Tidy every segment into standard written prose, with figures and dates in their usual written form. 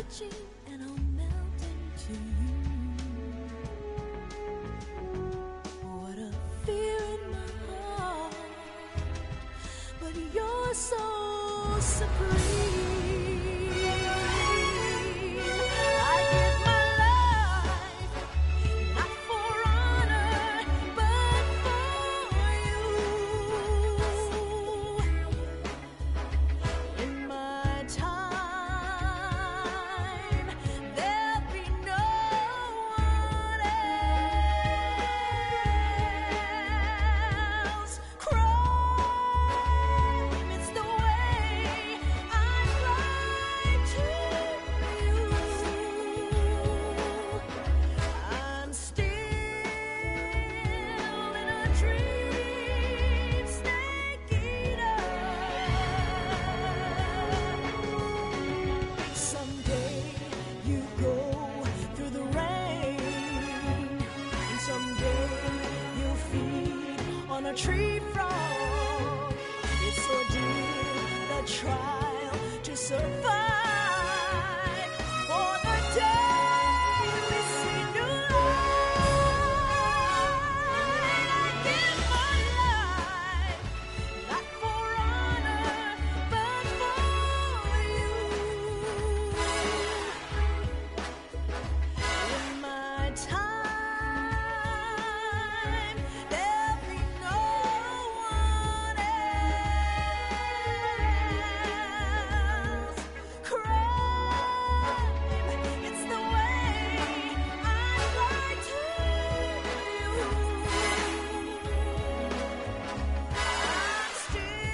touching and I'll melt into you. What a fear in my heart, but you're so supreme. I give my life, not for honor, but for you. In my time, there'll be no one else. Crime, it's the way I lie to you. I'm still in a dream, snake eater. Someday you go through the rain, and someday you'll feed on a tree frog. It's ordeal, the trial to survive for the day we see new light. I give my life, not for honor, but for you. In my time, there'll be no one else. Crime, it's the way I lie to you. I'm still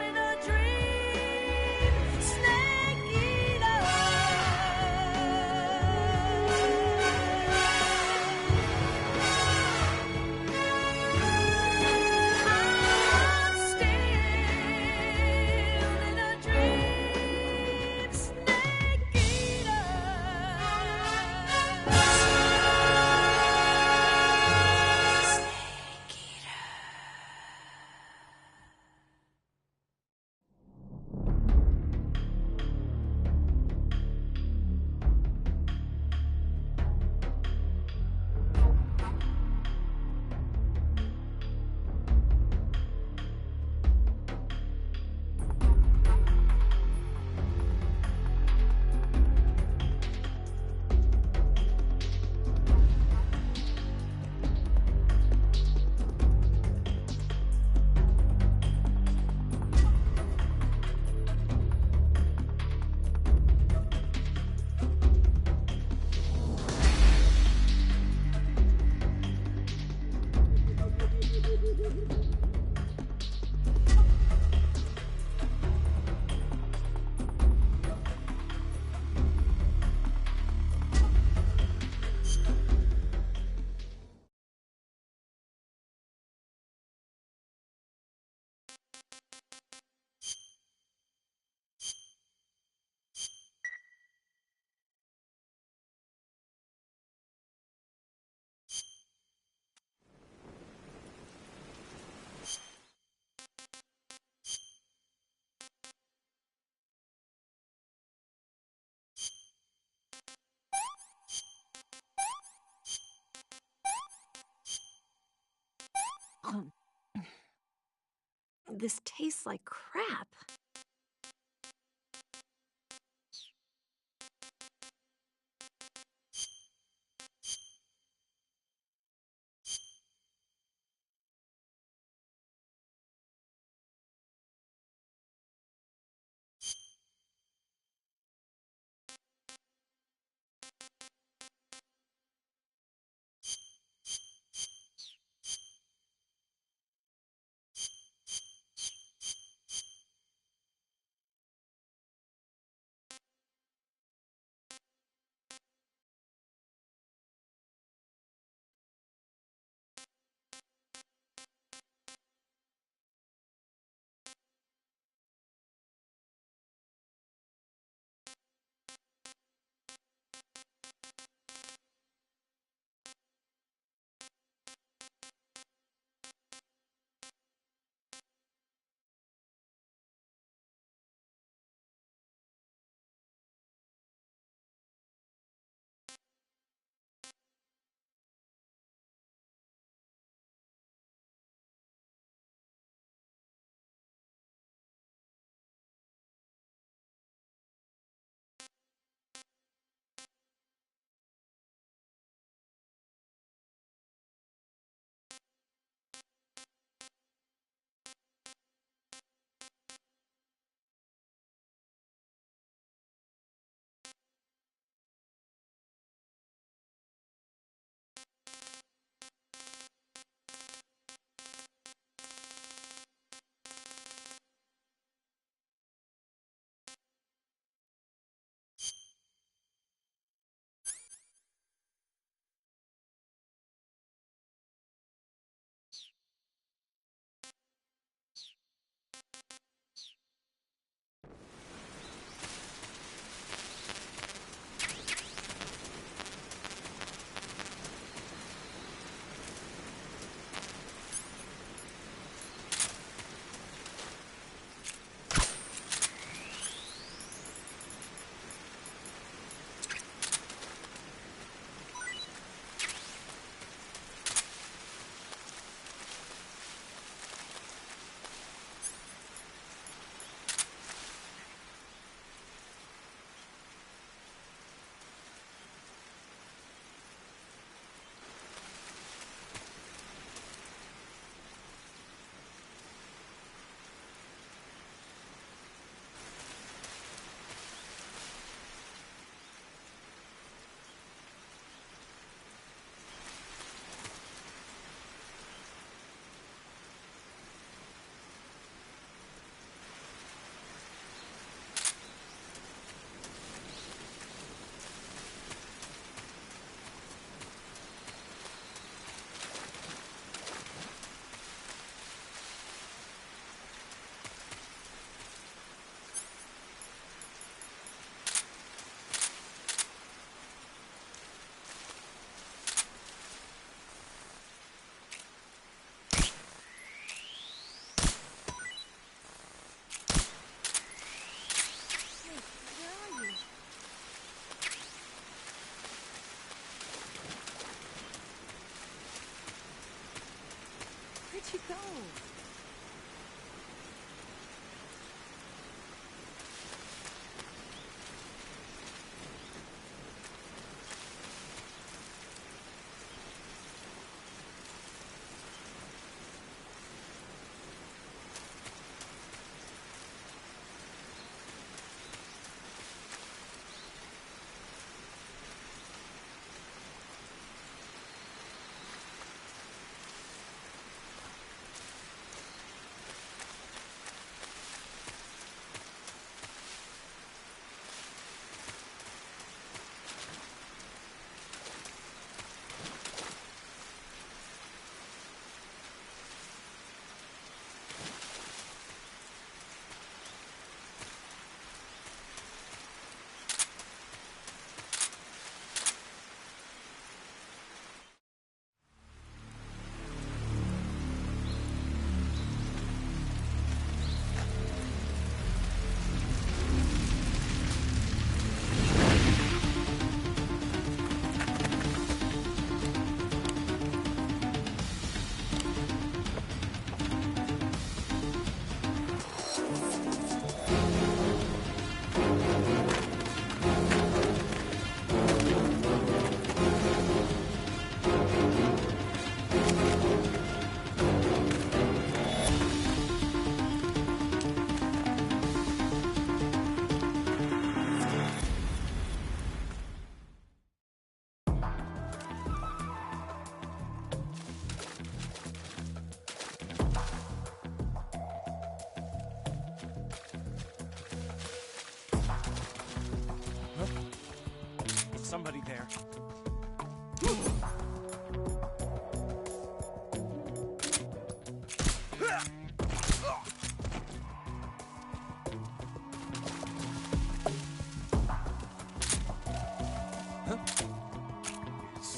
in a dream, snake eater. I'm still in a dream, snake eater. This tastes like crap.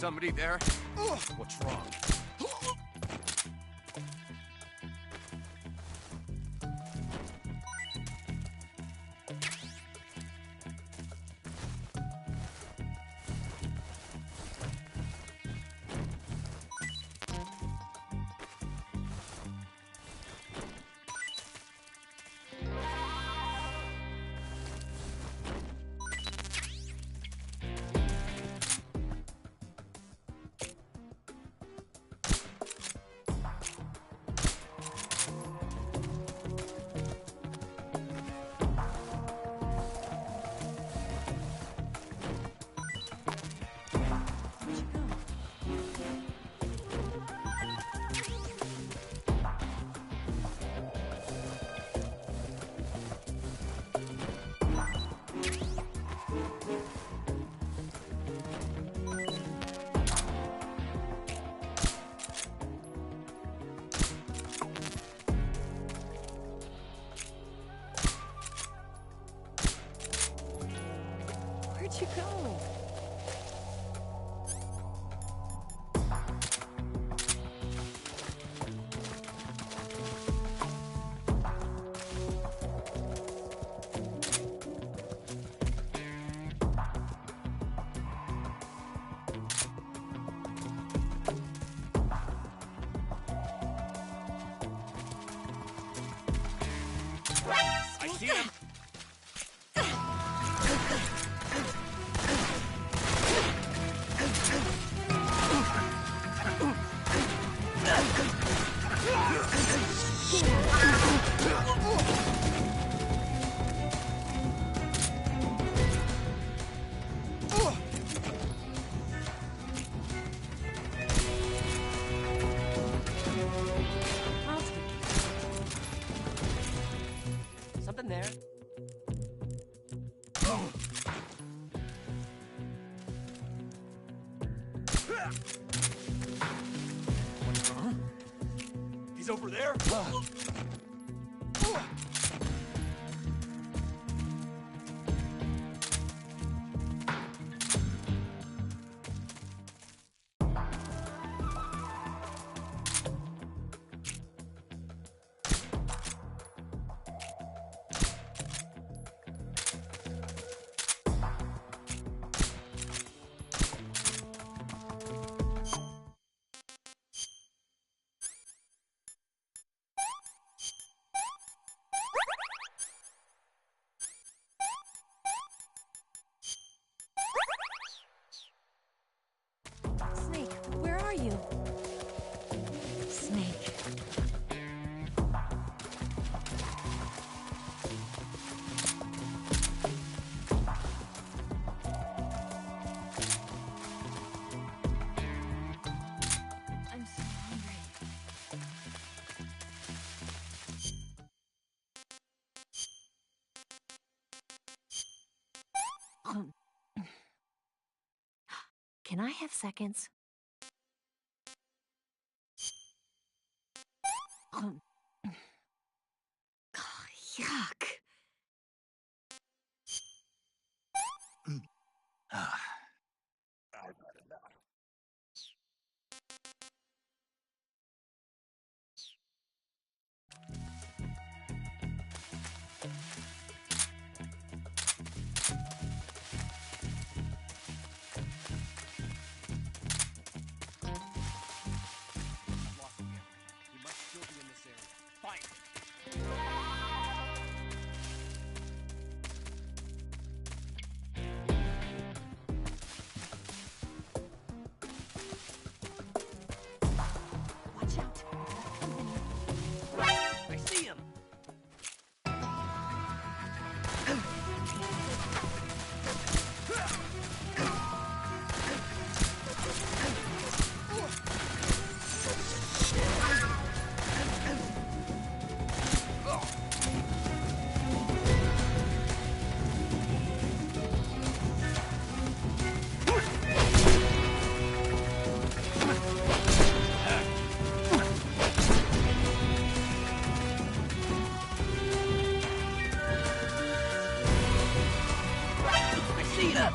somebody there? What's wrong? Where'd you go? I see him! Something there. He's over there? Snake, where are you? Snake. I'm so hungry. Can I have seconds? Yuck. Lost him. He must still be in this area. Fight! Watch out. I see him! I see him!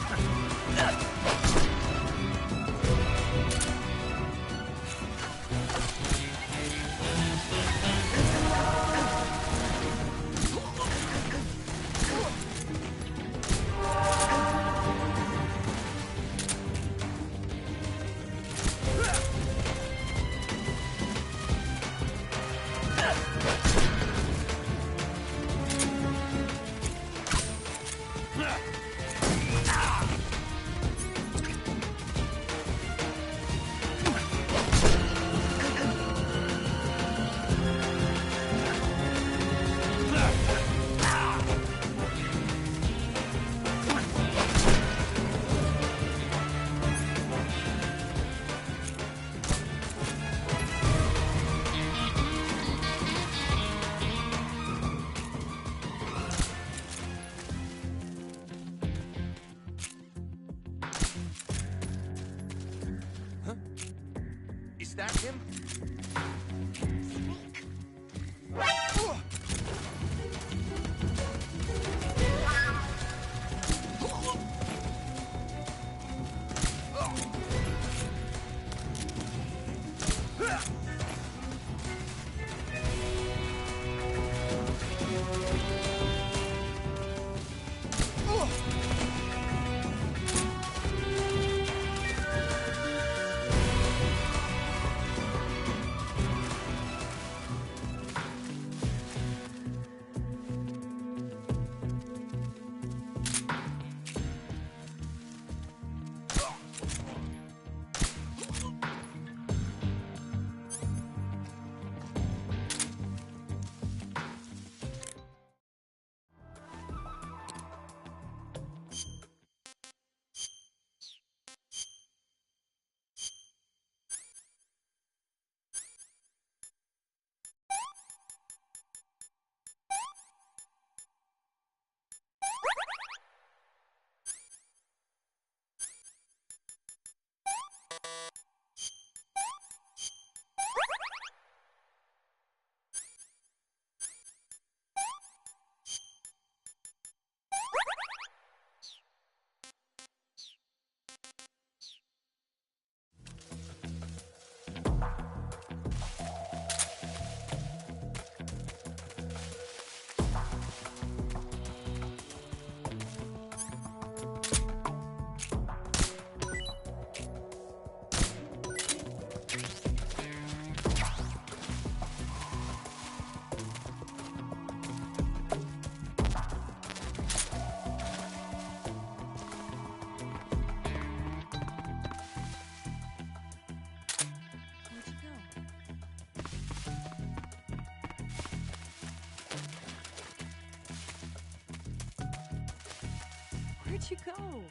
Where'd you go?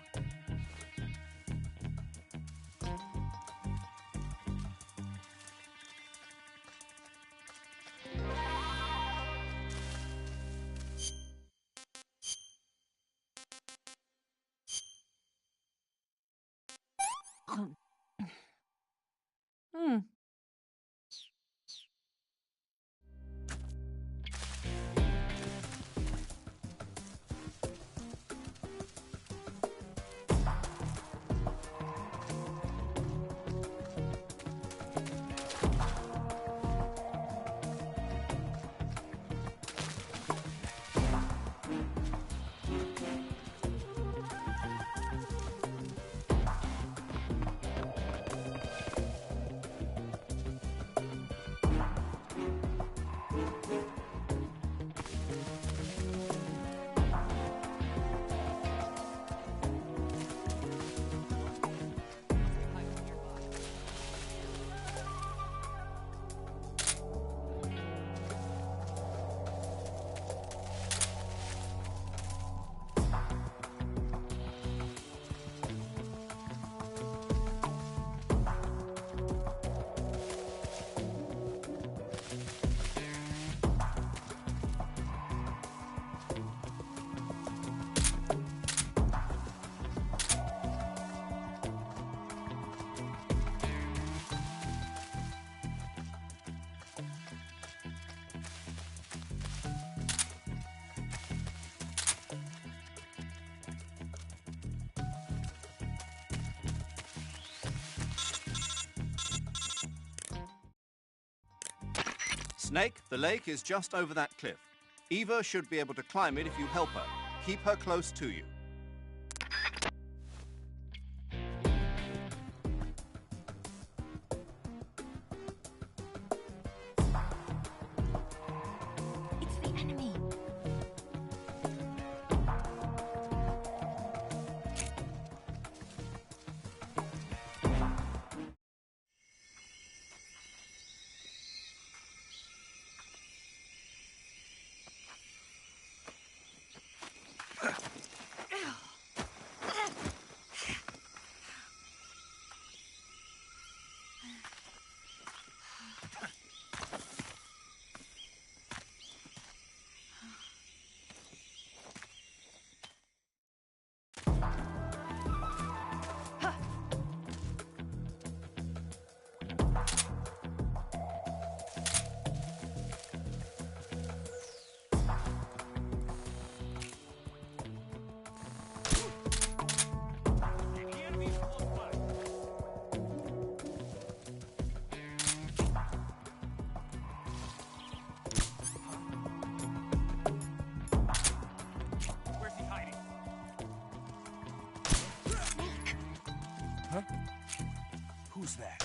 Hmm. Snake, the lake is just over that cliff. Eva should be able to climb it if you help her. Keep her close to you. It's the enemy. The enemy is close by. Where's he hiding? Huh? Who's that?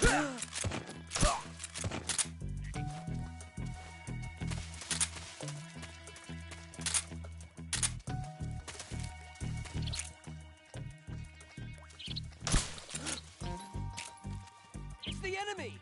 It's the enemy!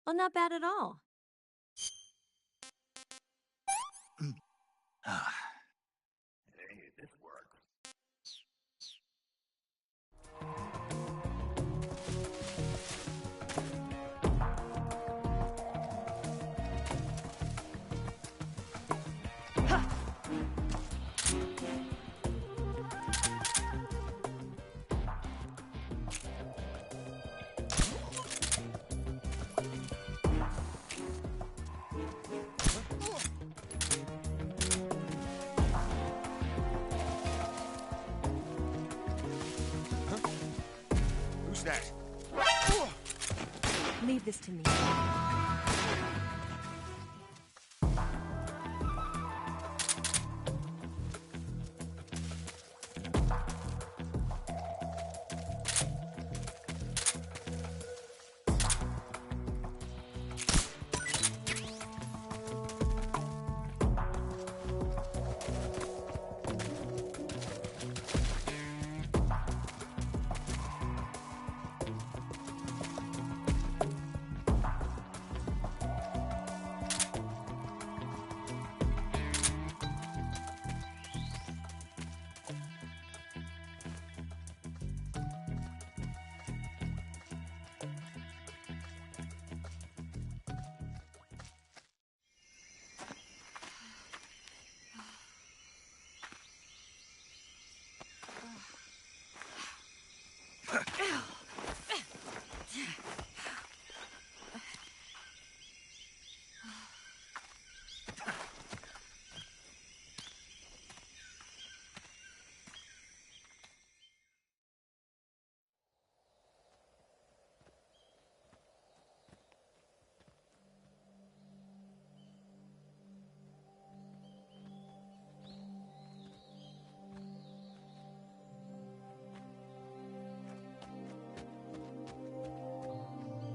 Well, not bad at all. Hey, this worked. Who's that? Leave this to me.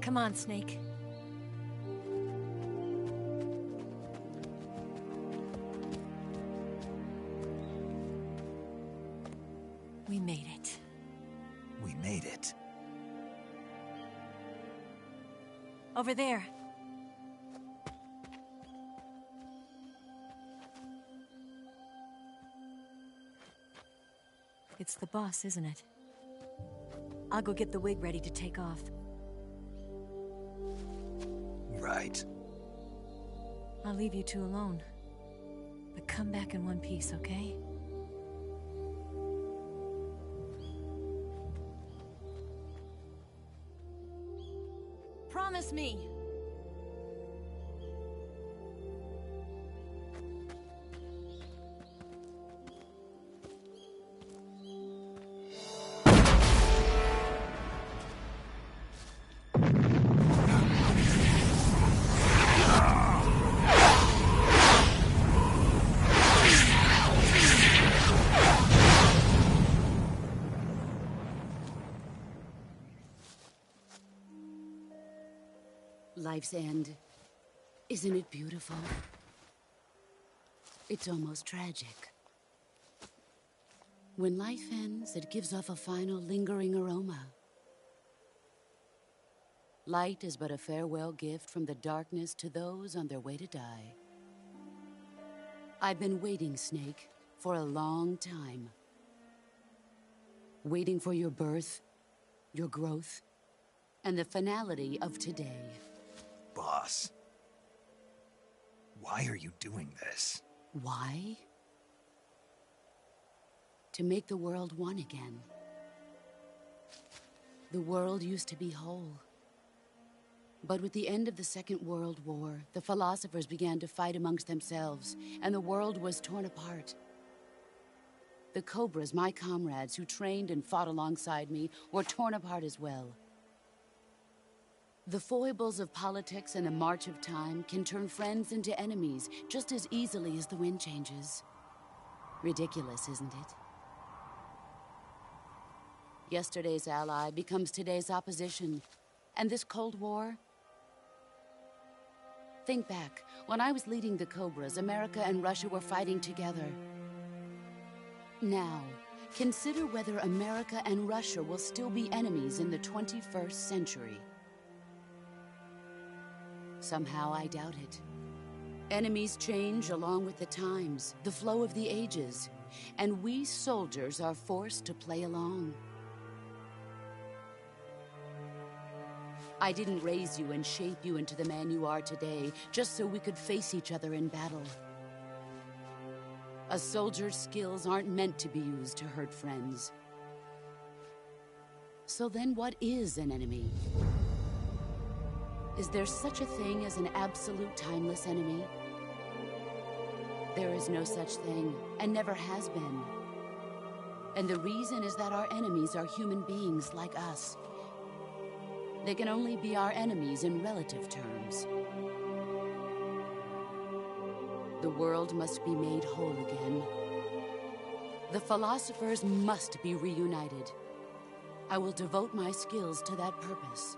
Come on, Snake. We made it. We made it. Over there. It's the boss, isn't it? I'll go get the wig ready to take off. Right. I'll leave you two alone. But come back in one piece, okay? Promise me! Life's end. Isn't it beautiful? It's almost tragic. When life ends, it gives off a final lingering aroma. Light is but a farewell gift from the darkness to those on their way to die. I've been waiting, Snake, for a long time. Waiting for your birth, your growth, and the finality of today. Boss. Why are you doing this? Why? To make the world one again. The world used to be whole. But with the end of the Second World War, the philosophers began to fight amongst themselves, and the world was torn apart. The Cobras, my comrades who trained and fought alongside me, were torn apart as well. The foibles of politics and the march of time can turn friends into enemies just as easily as the wind changes. Ridiculous, isn't it? Yesterday's ally becomes today's opposition. And this Cold War? Think back. When I was leading the Cobras, America and Russia were fighting together. now, consider whether America and Russia will still be enemies in the 21st century. Somehow I doubt it. Enemies change along with the times, the flow of the ages, and we soldiers are forced to play along. I didn't raise you and shape you into the man you are today just so we could face each other in battle. A soldier's skills aren't meant to be used to hurt friends. So then what is an enemy? Is there such a thing as an absolute timeless enemy? There is no such thing, and never has been. And the reason is that our enemies are human beings like us. They can only be our enemies in relative terms. The world must be made whole again. The philosophers must be reunited. I will devote my skills to that purpose.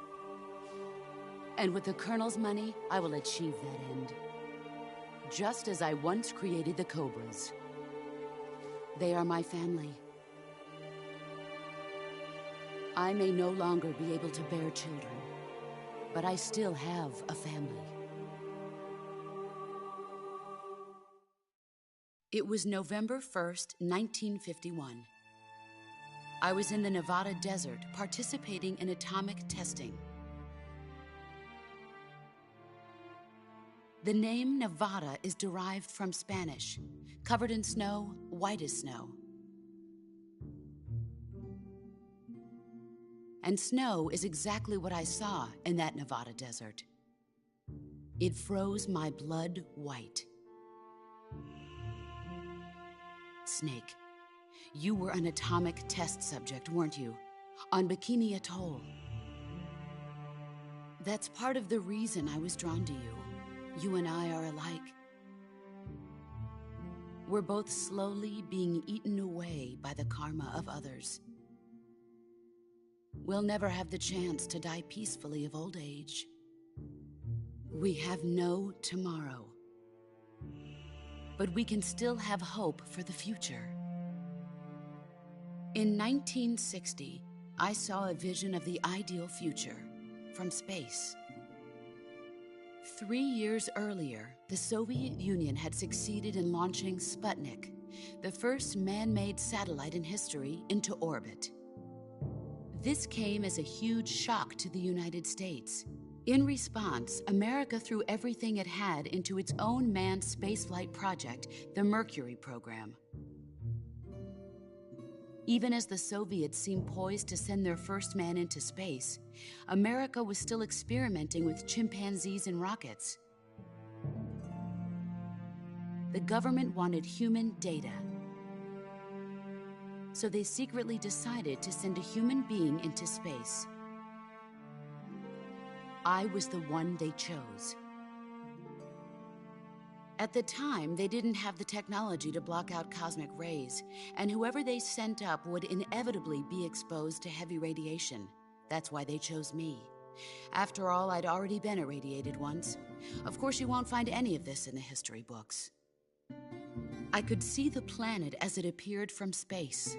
And with the Colonel's money, I will achieve that end. Just as I once created the Cobras. They are my family. I may no longer be able to bear children, but I still have a family. It was November 1st, 1951. I was in the Nevada desert participating in atomic testing. The name Nevada is derived from Spanish, covered in snow, white as snow. And snow is exactly what I saw in that Nevada desert. It froze my blood white. Snake, you were an atomic test subject, weren't you? On Bikini Atoll. That's part of the reason I was drawn to you. You and I are alike. We're both slowly being eaten away by the karma of others. We'll never have the chance to die peacefully of old age. We have no tomorrow. But we can still have hope for the future. In 1960, I saw a vision of the ideal future from space. 3 years earlier, the Soviet Union had succeeded in launching Sputnik, the first man-made satellite in history, into orbit. This came as a huge shock to the United States. In response, America threw everything it had into its own manned spaceflight project, the Mercury program. Even as the Soviets seemed poised to send their first man into space, America was still experimenting with chimpanzees and rockets. The government wanted human data. So they secretly decided to send a human being into space. I was the one they chose. At the time, they didn't have the technology to block out cosmic rays, and whoever they sent up would inevitably be exposed to heavy radiation. That's why they chose me. After all, I'd already been irradiated once. Of course, you won't find any of this in the history books. I could see the planet as it appeared from space.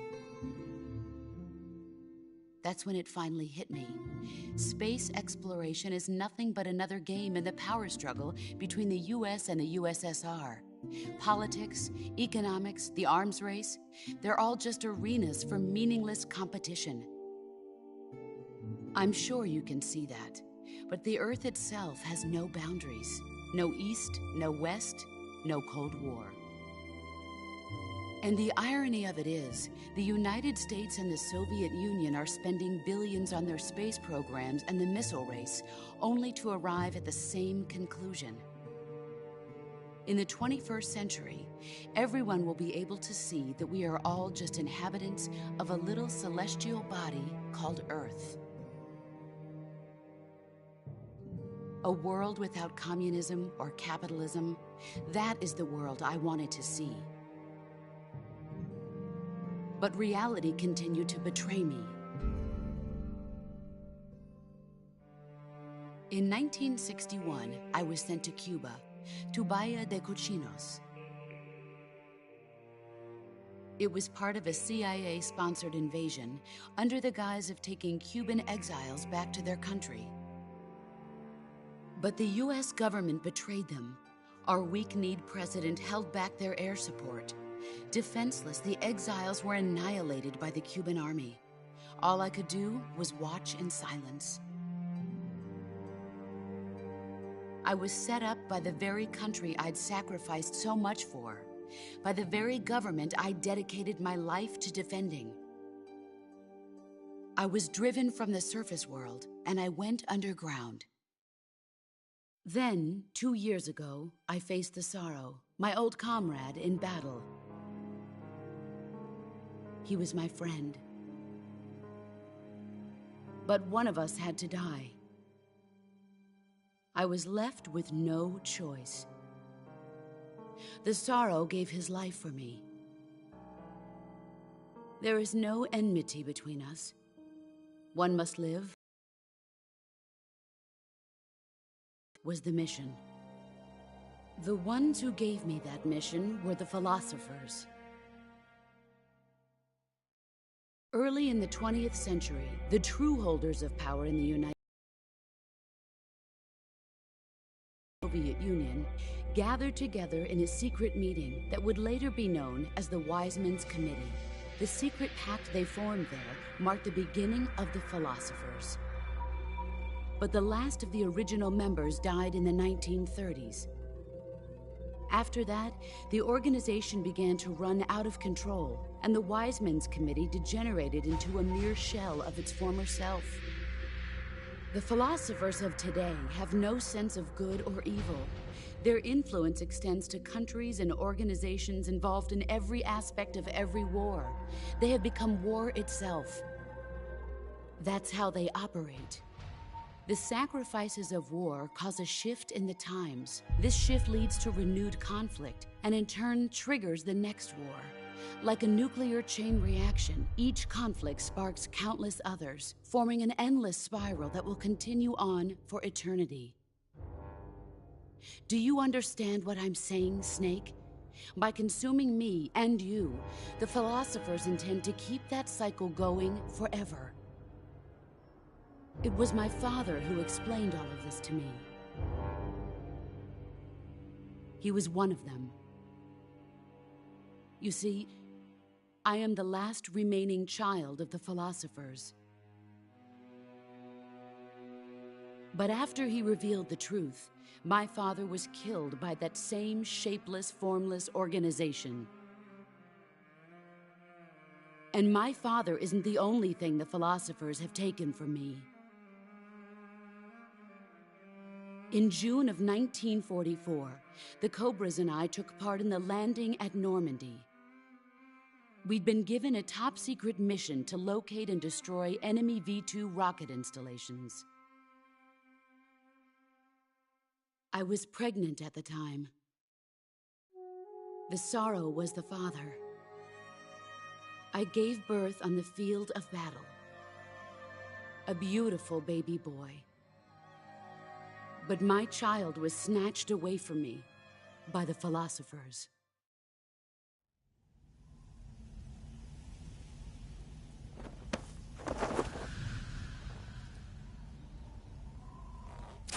That's when it finally hit me. Space exploration is nothing but another game in the power struggle between the US and the USSR. Politics, economics, the arms race, they're all just arenas for meaningless competition. I'm sure you can see that, but the Earth itself has no boundaries. No East, no West, no Cold War. And the irony of it is, the United States and the Soviet Union are spending billions on their space programs and the missile race, only to arrive at the same conclusion. In the 21st century, everyone will be able to see that we are all just inhabitants of a little celestial body called Earth. A world without communism or capitalism, that is the world I wanted to see. But reality continued to betray me. In 1961, I was sent to Cuba, to Bahia de Cochinos. It was part of a CIA-sponsored invasion under the guise of taking Cuban exiles back to their country. But the US government betrayed them. Our weak-kneed president held back their air support. Defenseless, the exiles were annihilated by the Cuban army. All I could do was watch in silence. I was set up by the very country I'd sacrificed so much for, by the very government I dedicated my life to defending. I was driven from the surface world, and I went underground. Then, 2 years ago, I faced the Sorrow, my old comrade in battle. He was my friend. But one of us had to die. I was left with no choice. The Sorrow gave his life for me. There is no enmity between us. One must live. Was the mission. The ones who gave me that mission were the philosophers. Early in the 20th century, the true holders of power in the United Soviet Union gathered together in a secret meeting that would later be known as the Wise Men's Committee. The secret pact they formed there marked the beginning of the philosophers. But the last of the original members died in the 1930s. After that, the organization began to run out of control, and the Wise Men's Committee degenerated into a mere shell of its former self. The philosophers of today have no sense of good or evil. Their influence extends to countries and organizations involved in every aspect of every war. They have become war itself. That's how they operate. The sacrifices of war cause a shift in the times. This shift leads to renewed conflict, and in turn triggers the next war. Like a nuclear chain reaction, each conflict sparks countless others, forming an endless spiral that will continue on for eternity. Do you understand what I'm saying, Snake? By consuming me and you, the philosophers intend to keep that cycle going forever. It was my father who explained all of this to me. He was one of them. You see, I am the last remaining child of the philosophers. But after he revealed the truth, my father was killed by that same shapeless, formless organization. And my father isn't the only thing the philosophers have taken from me. In June of 1944, the Cobras and I took part in the landing at Normandy. We'd been given a top-secret mission to locate and destroy enemy V-2 rocket installations. I was pregnant at the time. The Sorrow was the father. I gave birth on the field of battle. A beautiful baby boy. But my child was snatched away from me by the philosophers.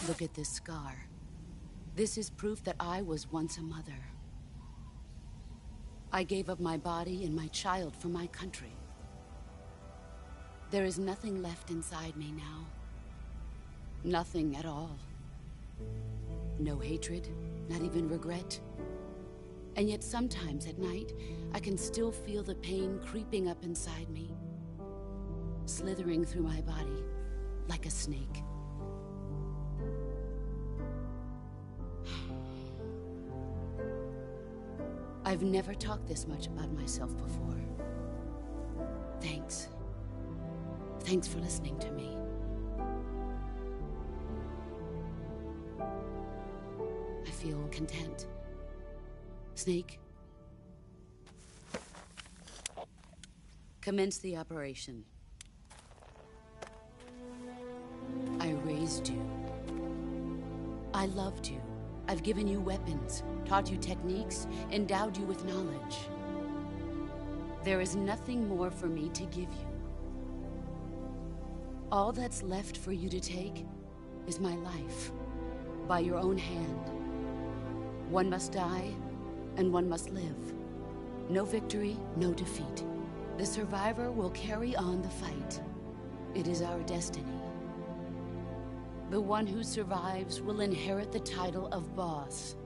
Look at this scar. This is proof that I was once a mother. I gave up my body and my child for my country. There is nothing left inside me now. Nothing at all. No hatred, not even regret. And yet sometimes at night, I can still feel the pain creeping up inside me, slithering through my body like a snake. I've never talked this much about myself before. Thanks. Thanks for listening to me. I feel content. Snake, commence the operation. I raised you. I loved you. I've given you weapons, taught you techniques, endowed you with knowledge. There is nothing more for me to give you. All that's left for you to take is my life, by your own hand. One must die, and one must live. No victory, no defeat. The survivor will carry on the fight. It is our destiny. The one who survives will inherit the title of boss.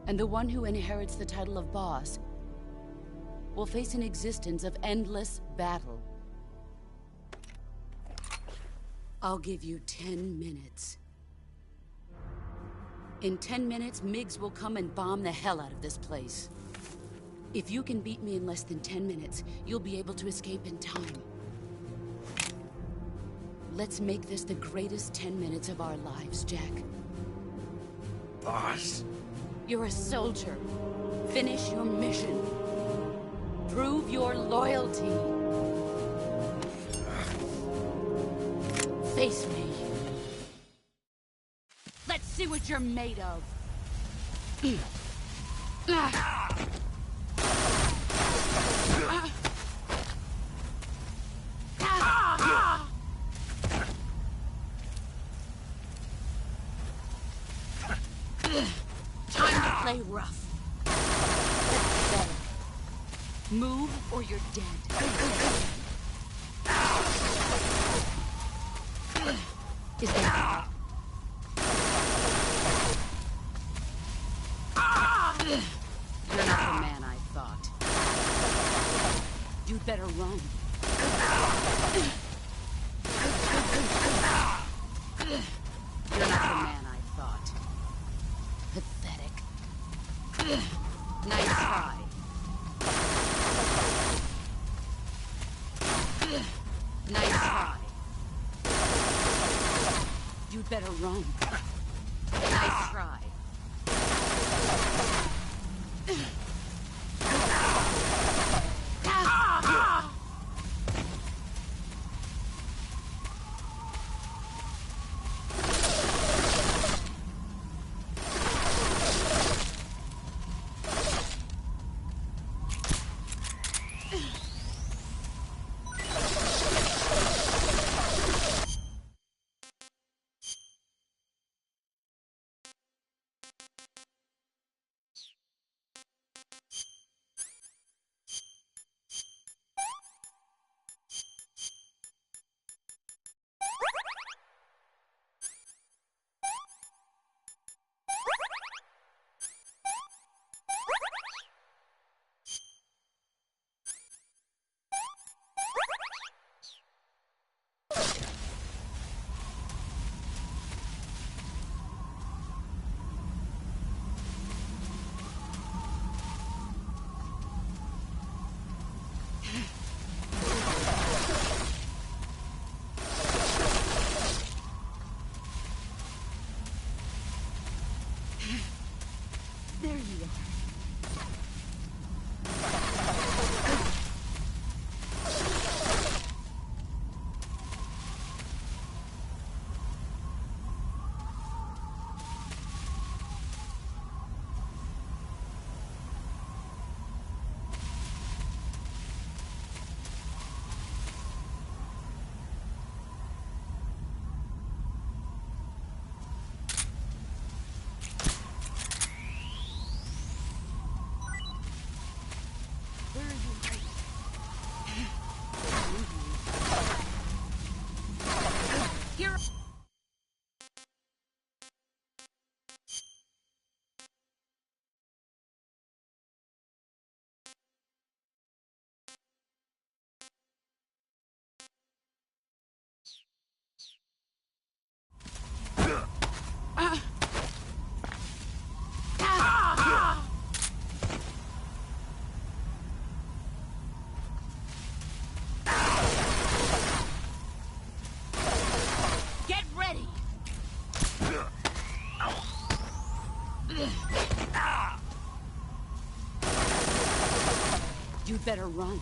And the one who inherits the title of boss will face an existence of endless battle. I'll give you 10 minutes. In 10 minutes, MiGs will come and bomb the hell out of this place. If you can beat me in less than 10 minutes, you'll be able to escape in time. Let's make this the greatest 10 minutes of our lives, Jack. Boss. You're a soldier. Finish your mission. Prove your loyalty. Face me. Let's see what you're made of. Time to play rough. That's better. Move or you're dead. Is that all? You're not the man I thought. You'd better run. You're not the man I thought. Pathetic. Nice try. Nice try. You'd better run. Nice try. There you are. Where are you hiding? Here. Get ready. You'd better run.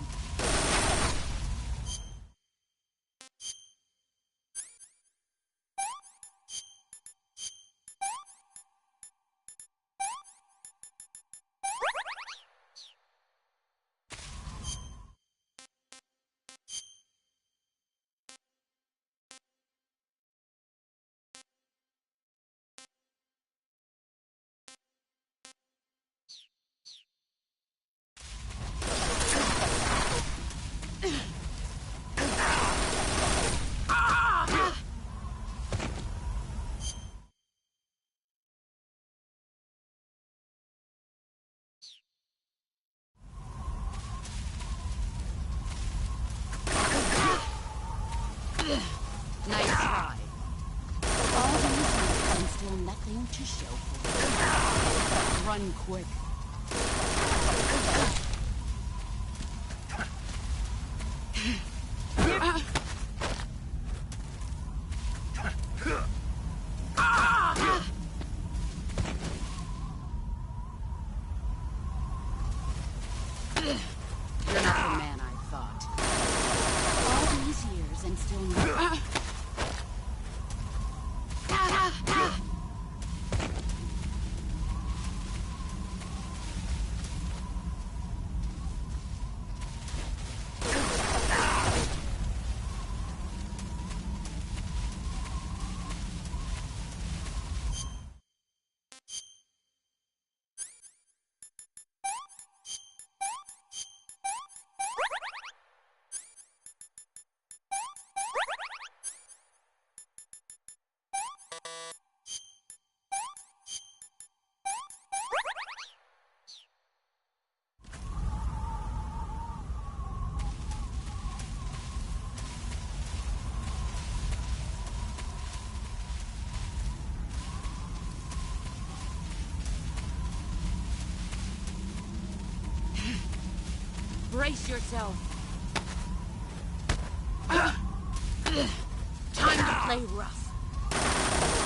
nothing to show for it. Run quick. You're not the man I thought. All these years and still not. Brace yourself. Time to play rough.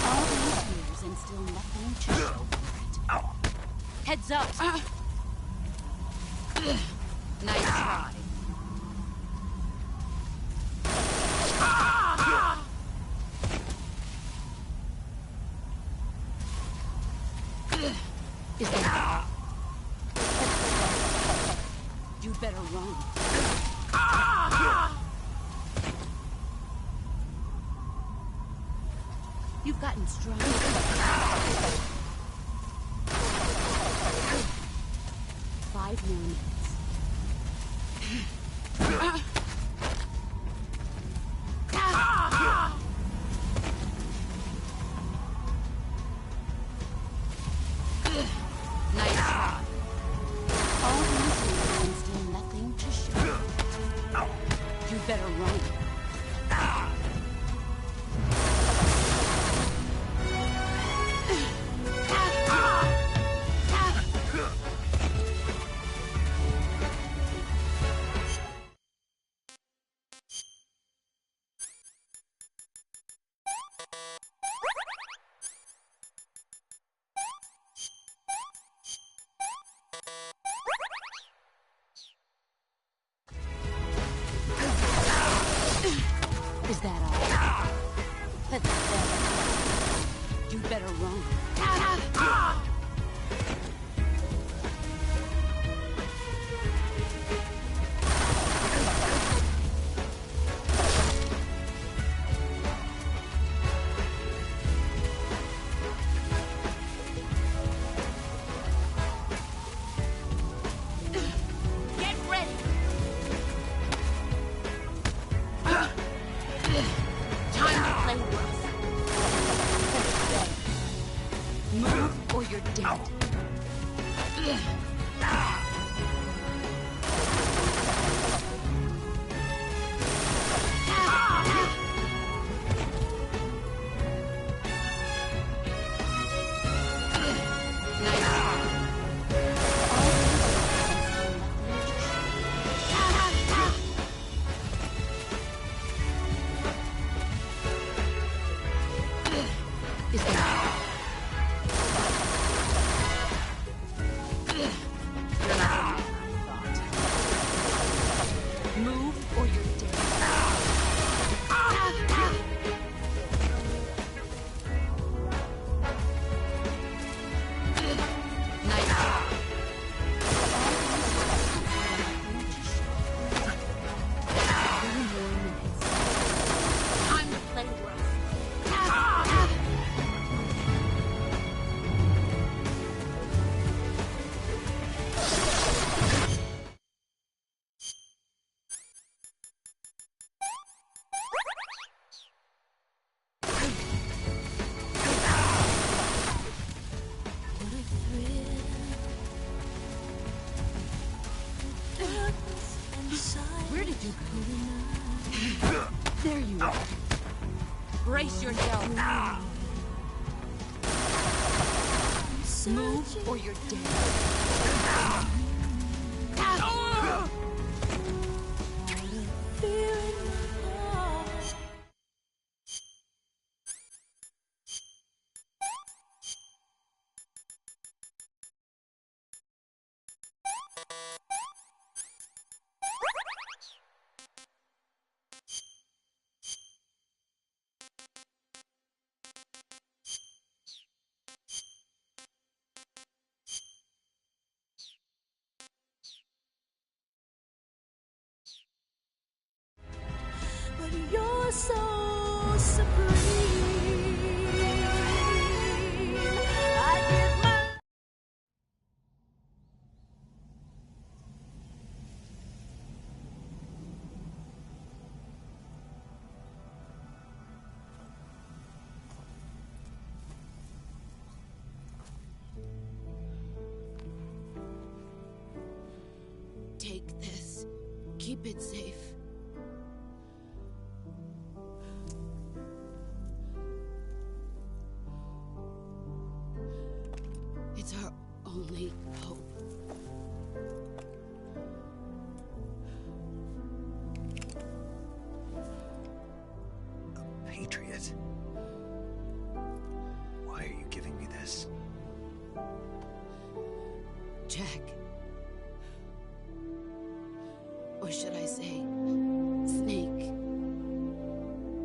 All these years and still nothing to show for it. Heads up. Nice try. Is that all? You'd better run. You've gotten stronger. 5 more minutes. Nice try. All these years and still nothing to show. You better run. Is that all? Pathetic. You better run. Get ready. Time to play rough. Move or you're dead. Is that you're not the man I thought. Move or you're dead. Nice try. 3 more minutes. Time to play rough. Where did you go? There you are. Brace yourself. Move or you're dead. Fear in my heart. But you're so supreme. I give my Take this. Keep it safe. It's our only hope. A patriot? Why are you giving me this? Jack. Or should I say, Snake.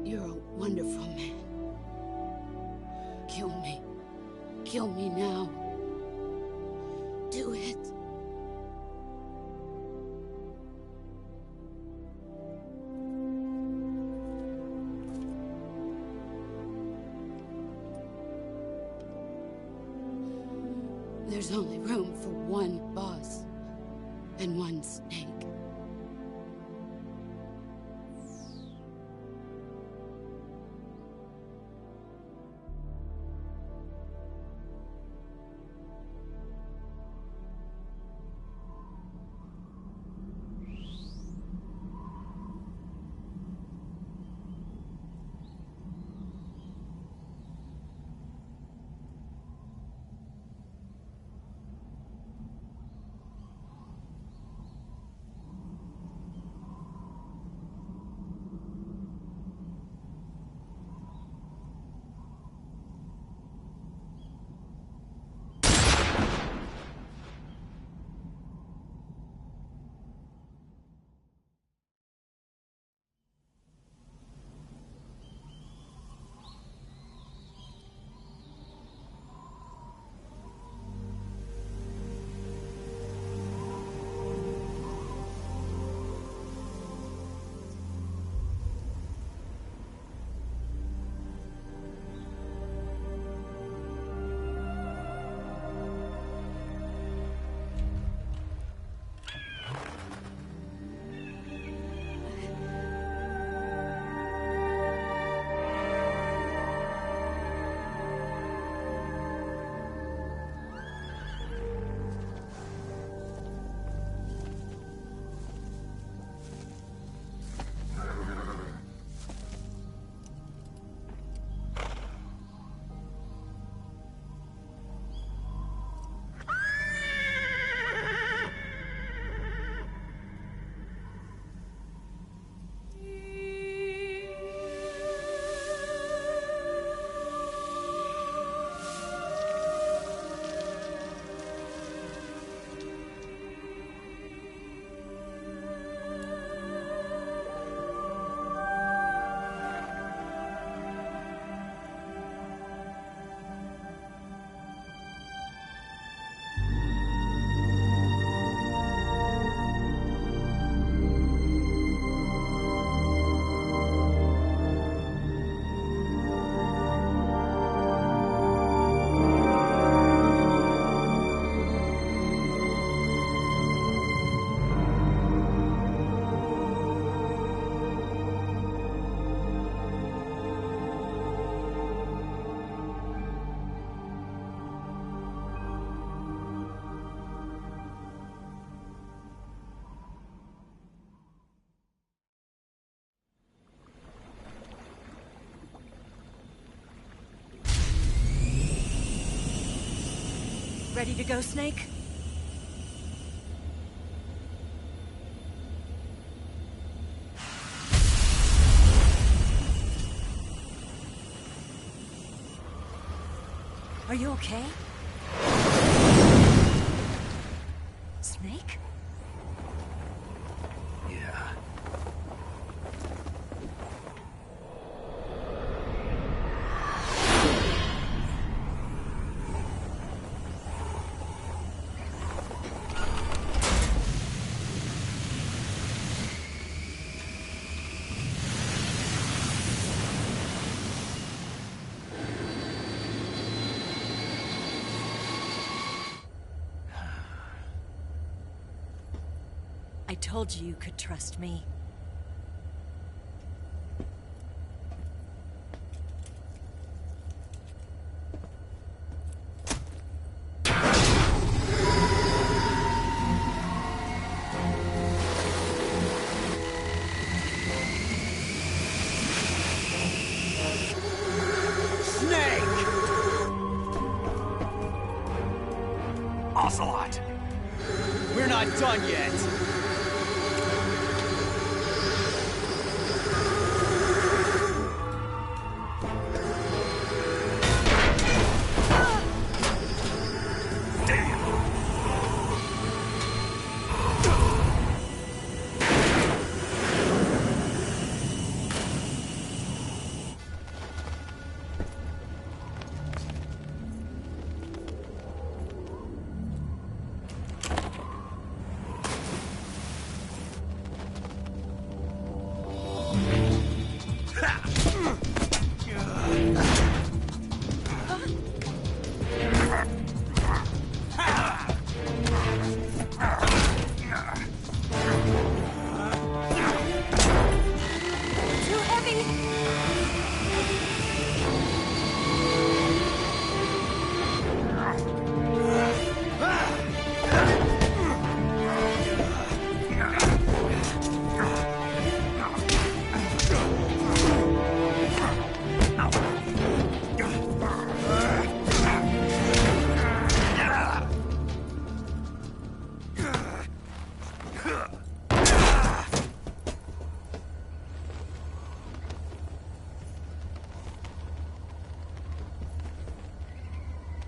You're a wonderful man. Kill me. Kill me now. Do it. There's only room for one boss and one snake. Ready to go, Snake? Are you okay? Snake? Yeah. I told you you could trust me. Snake! Ocelot! We're not done yet! Too heavy!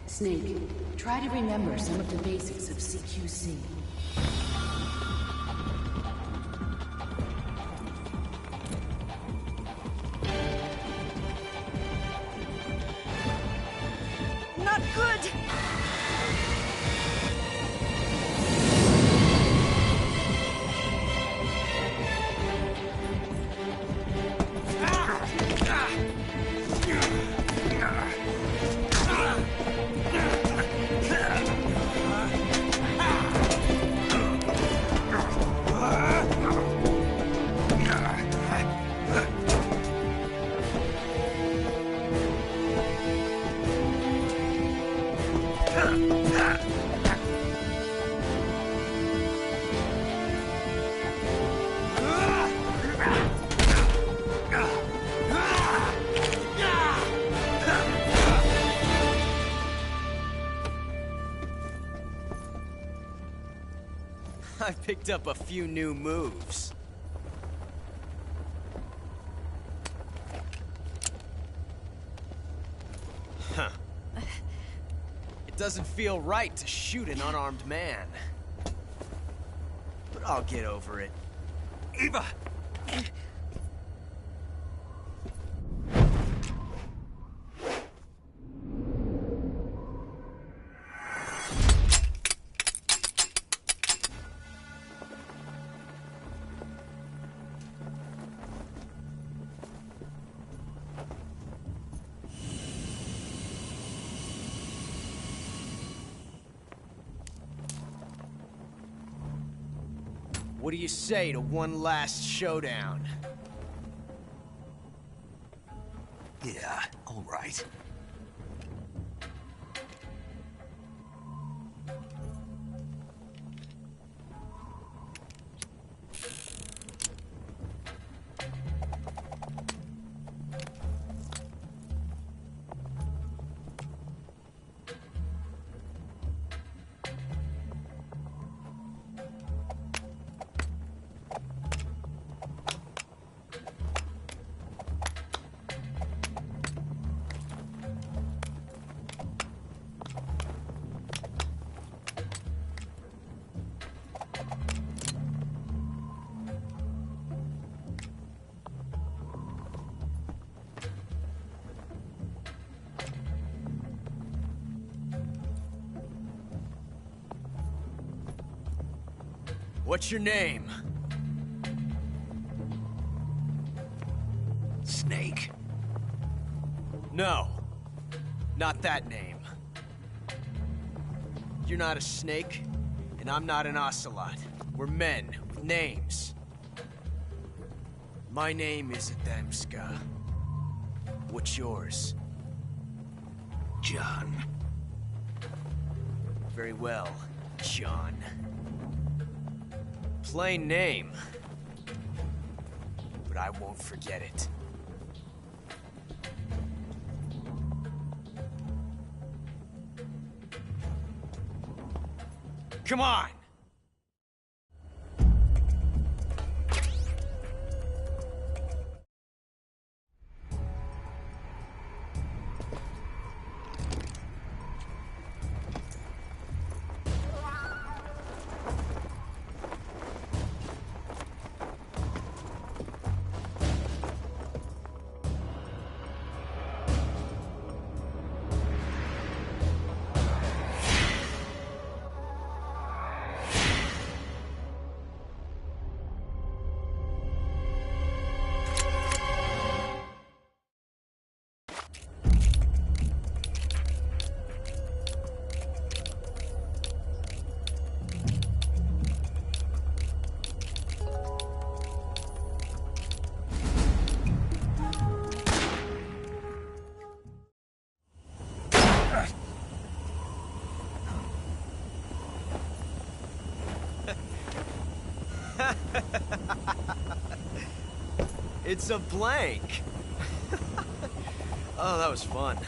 Snake, try to remember some of the basics of CQC. Not good! I picked up a few new moves. Huh. It doesn't feel right to shoot an unarmed man. But I'll get over it. Eva! What do you say to one last showdown? Yeah, all right. What's your name? Snake. No. Not that name. You're not a snake, and I'm not an ocelot. We're men with names. My name is Adamska. What's yours? John. Very well, John. Plain name. But I won't forget it. Come on! It's a blank. Oh, that was fun.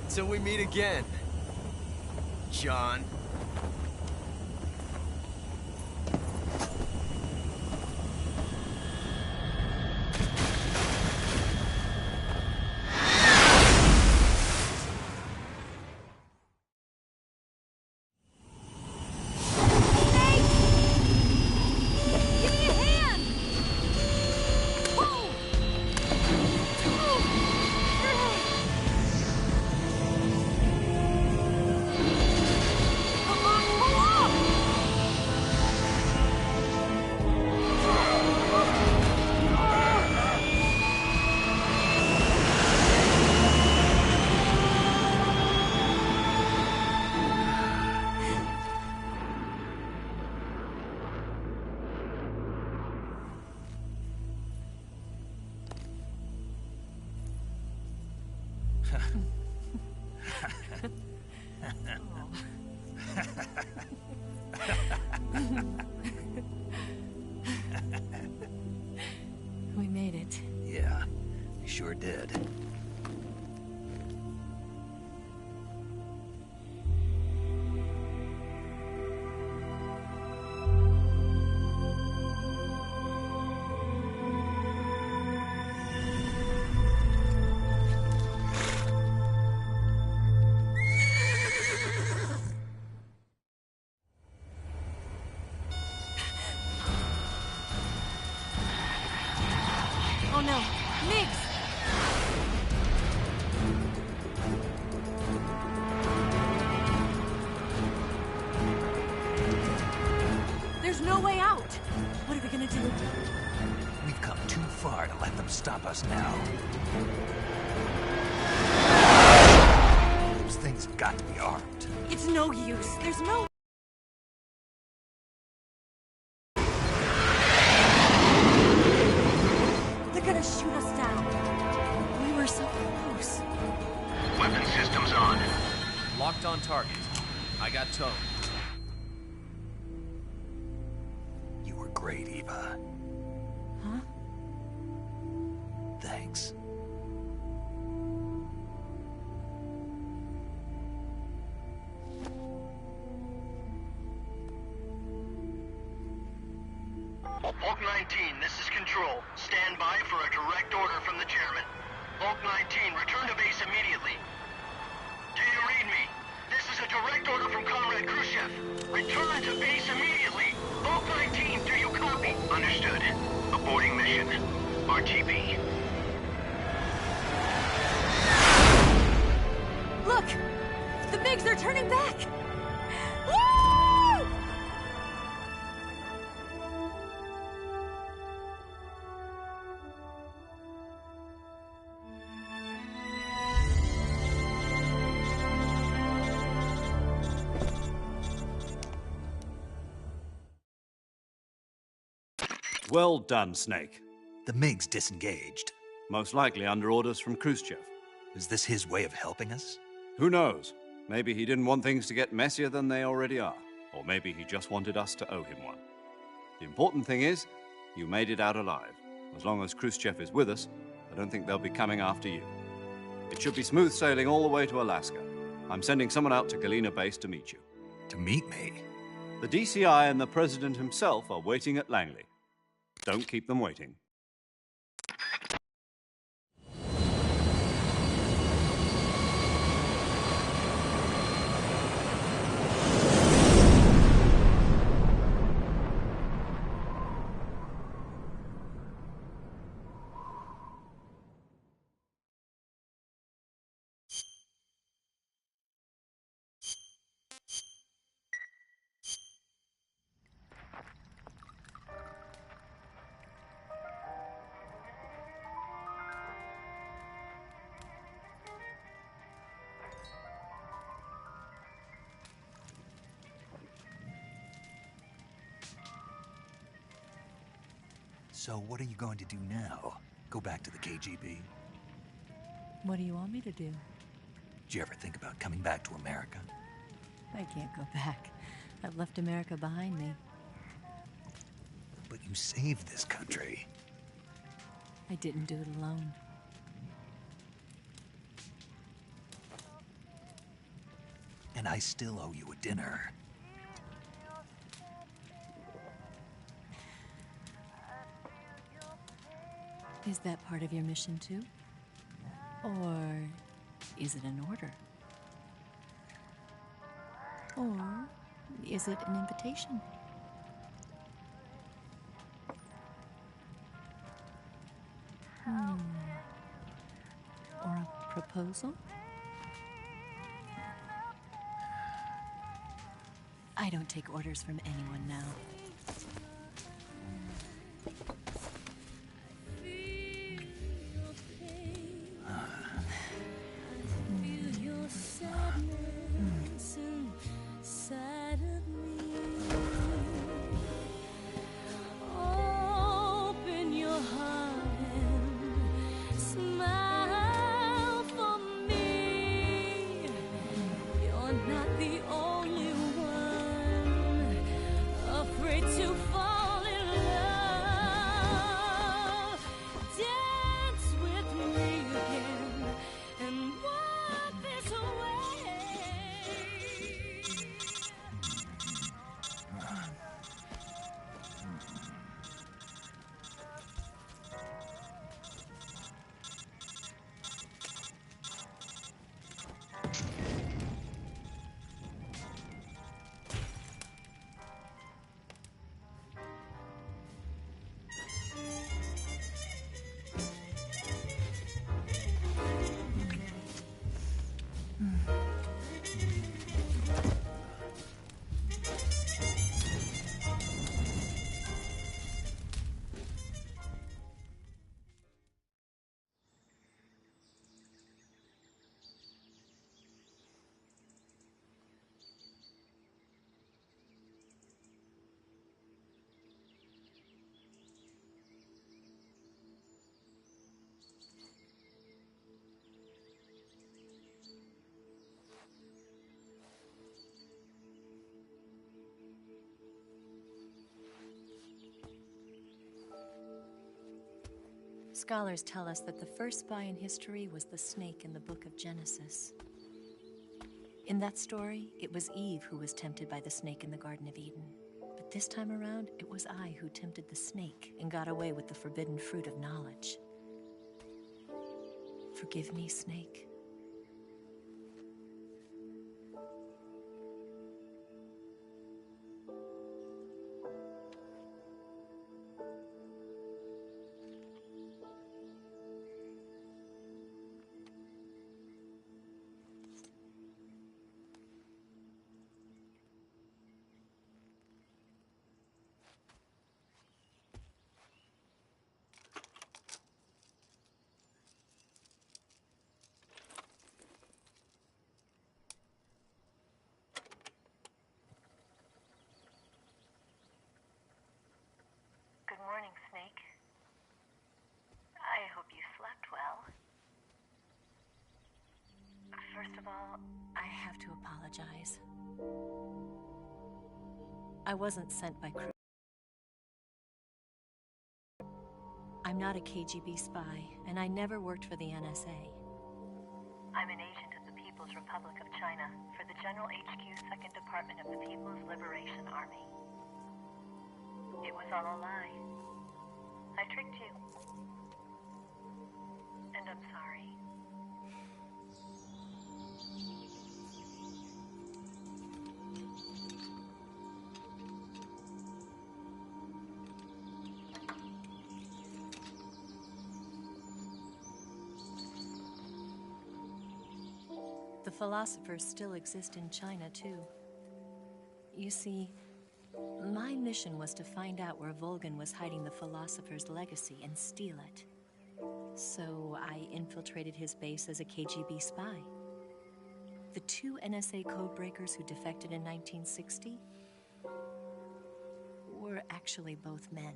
Till we meet again, John. We made it. Yeah, you sure did. Oh no, Nix! There's no way out. What are we gonna do? We've come too far to let them stop us now. Those things have got to be armed. It's no use. There's no... They're gonna shoot us down. We were so close. Weapon systems on. Locked on target. I got towed. You were great, Eva. Huh? Thanks. Bulk 19, this is Control. Stand by for a direct order from the chairman. Bulk 19, return to base immediately. Do you read me? This is a direct order from Comrade Khrushchev. Return to base immediately. Vault 19, do you copy? Understood. Aborting mission. RTB. Look! The MiGs are turning back! Woo! Well done, Snake. The MiGs disengaged. Most likely under orders from Khrushchev. Is this his way of helping us? Who knows? Maybe he didn't want things to get messier than they already are. Or maybe he just wanted us to owe him one. The important thing is, you made it out alive. As long as Khrushchev is with us, I don't think they'll be coming after you. It should be smooth sailing all the way to Alaska. I'm sending someone out to Galena Base to meet you. To meet me? The DCI and the President himself are waiting at Langley. Don't keep them waiting. So what are you going to do now? Go back to the KGB? What do you want me to do? Did you ever think about coming back to America? I can't go back. I've left America behind me. But you saved this country. I didn't do it alone. And I still owe you a dinner. Is that part of your mission too? Or is it an order? Or is it an invitation? Or a proposal? I don't take orders from anyone now. Scholars tell us that the first spy in history was the snake in the book of Genesis. In that story, it was Eve who was tempted by the snake in the Garden of Eden. But this time around, it was I who tempted the snake and got away with the forbidden fruit of knowledge. Forgive me, Snake. First of all, I have to apologize. I wasn't sent by crew. I'm not a KGB spy, and I never worked for the NSA. I'm an agent of the People's Republic of China for the General HQ 2nd Department of the People's Liberation Army. It was all a lie. I tricked you. And I'm sorry. The philosophers still exist in China, too. You see, my mission was to find out where Volgan was hiding the philosopher's legacy and steal it. So I infiltrated his base as a KGB spy. The 2 NSA codebreakers who defected in 1960 were actually both men.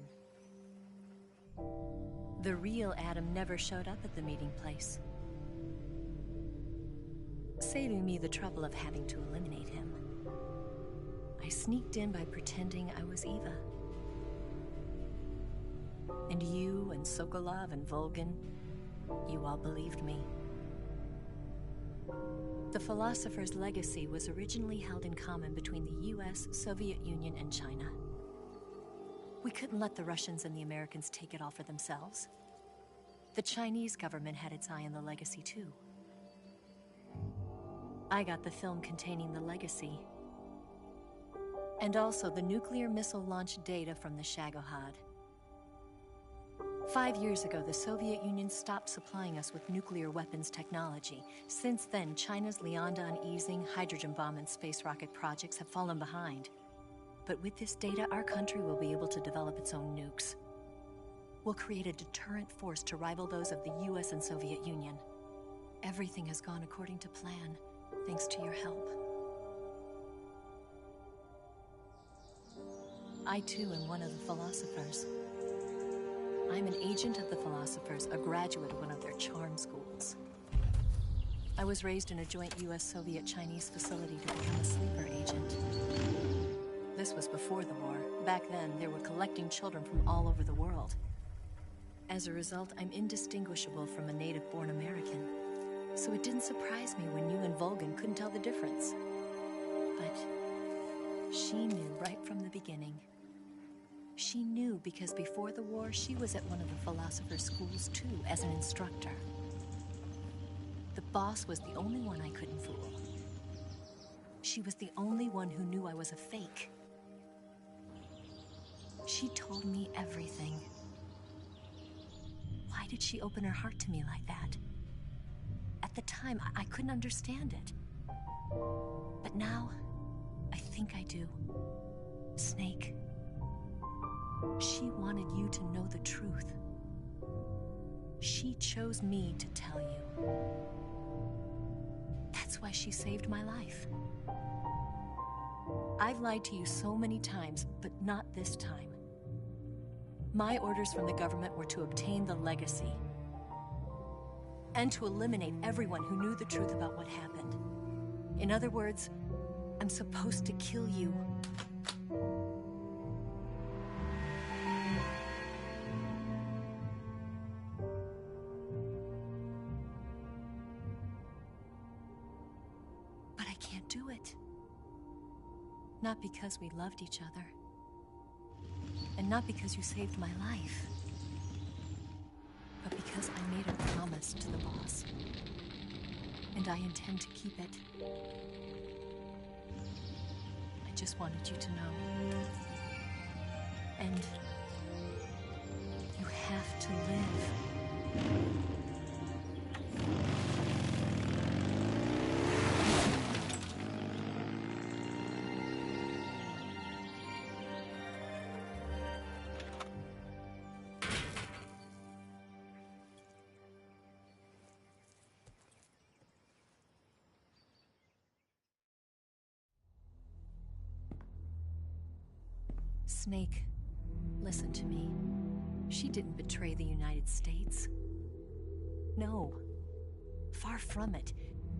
The real Adam never showed up at the meeting place, saving me the trouble of having to eliminate him. I sneaked in by pretending I was Eva. And you and Sokolov and Volgan, you all believed me. The philosopher's legacy was originally held in common between the US, Soviet Union, and China. We couldn't let the Russians and the Americans take it all for themselves. The Chinese government had its eye on the legacy, too. I got the film containing the legacy, and also the nuclear missile launch data from the Shagohod. 5 years ago, the Soviet Union stopped supplying us with nuclear weapons technology. Since then, China's Lianda and Easing, hydrogen bomb, and space rocket projects have fallen behind. But with this data, our country will be able to develop its own nukes. We'll create a deterrent force to rival those of the US and Soviet Union. Everything has gone according to plan, thanks to your help. I, too, am one of the philosophers. I'm an agent of the philosophers, a graduate of one of their charm schools. I was raised in a joint US-Soviet-Chinese facility to become a sleeper agent. This was before the war. Back then, they were collecting children from all over the world. As a result, I'm indistinguishable from a native-born American. So it didn't surprise me when you and Volgan couldn't tell the difference. But she knew right from the beginning. She knew because before the war, she was at one of the philosopher's schools too, as an instructor. The boss was the only one I couldn't fool. She was the only one who knew I was a fake. She told me everything. Why did she open her heart to me like that? At the time, I couldn't understand it. But now, I think I do. Snake. She wanted you to know the truth. She chose me to tell you. That's why she saved my life. I've lied to you so many times, but not this time. My orders from the government were to obtain the legacy and to eliminate everyone who knew the truth about what happened. In other words, I'm supposed to kill you. But I can't do it. Not because we loved each other. And not because you saved my life. But because I made a promise to the boss. And I intend to keep it. I just wanted you to know. And you have to live. Snake, listen to me. She didn't betray the United States. No, far from it.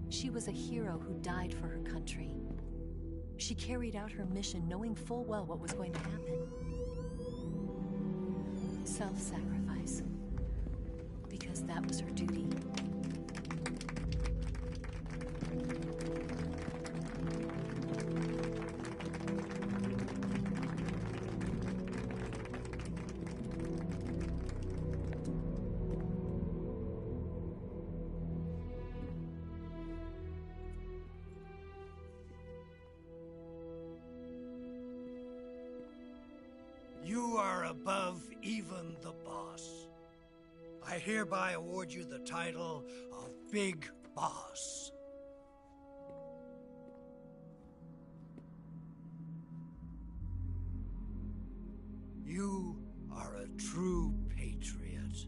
She was a hero who died for her country. She carried out her mission knowing full well what was going to happen. Self-sacrifice. Because that was her duty. You are above even the boss. I hereby award you the title of Big Boss. You are a true patriot.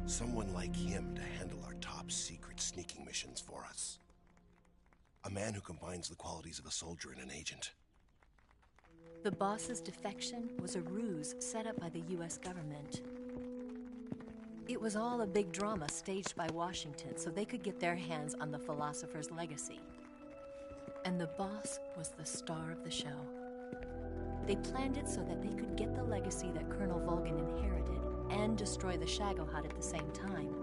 Someone like him to handle our top secret sneaking missions for us. A man who combines the qualities of a soldier and an agent. The boss's defection was a ruse set up by the US government. It was all a big drama staged by Washington so they could get their hands on the philosopher's legacy. And the boss was the star of the show. They planned it so that they could get the legacy that Colonel Volgin inherited and destroy the Shagohod at the same time.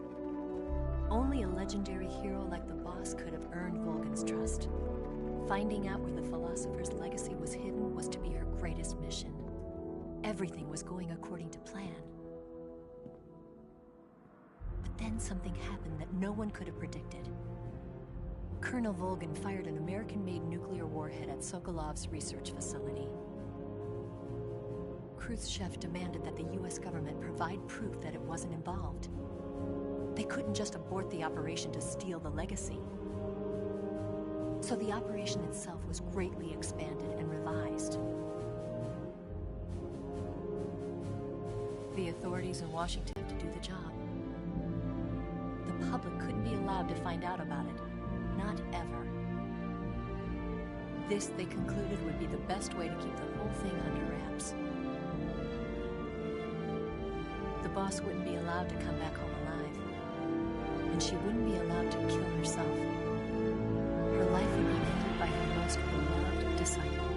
Only a legendary hero like the boss could have earned Volgin's trust. Finding out where the philosopher's legacy was hidden was to be her greatest mission. Everything was going according to plan. But then something happened that no one could have predicted. Colonel Volgin fired an American-made nuclear warhead at Sokolov's research facility. Khrushchev demanded that the US government provide proof that it wasn't involved. They couldn't just abort the operation to steal the legacy. So the operation itself was greatly expanded and revised. The authorities in Washington had to do the job. The public couldn't be allowed to find out about it. Not ever. This, they concluded, would be the best way to keep the whole thing under wraps. The boss wouldn't be allowed to come back home alive. And she wouldn't be allowed to kill herself. Her life would be ended by her most beloved disciple.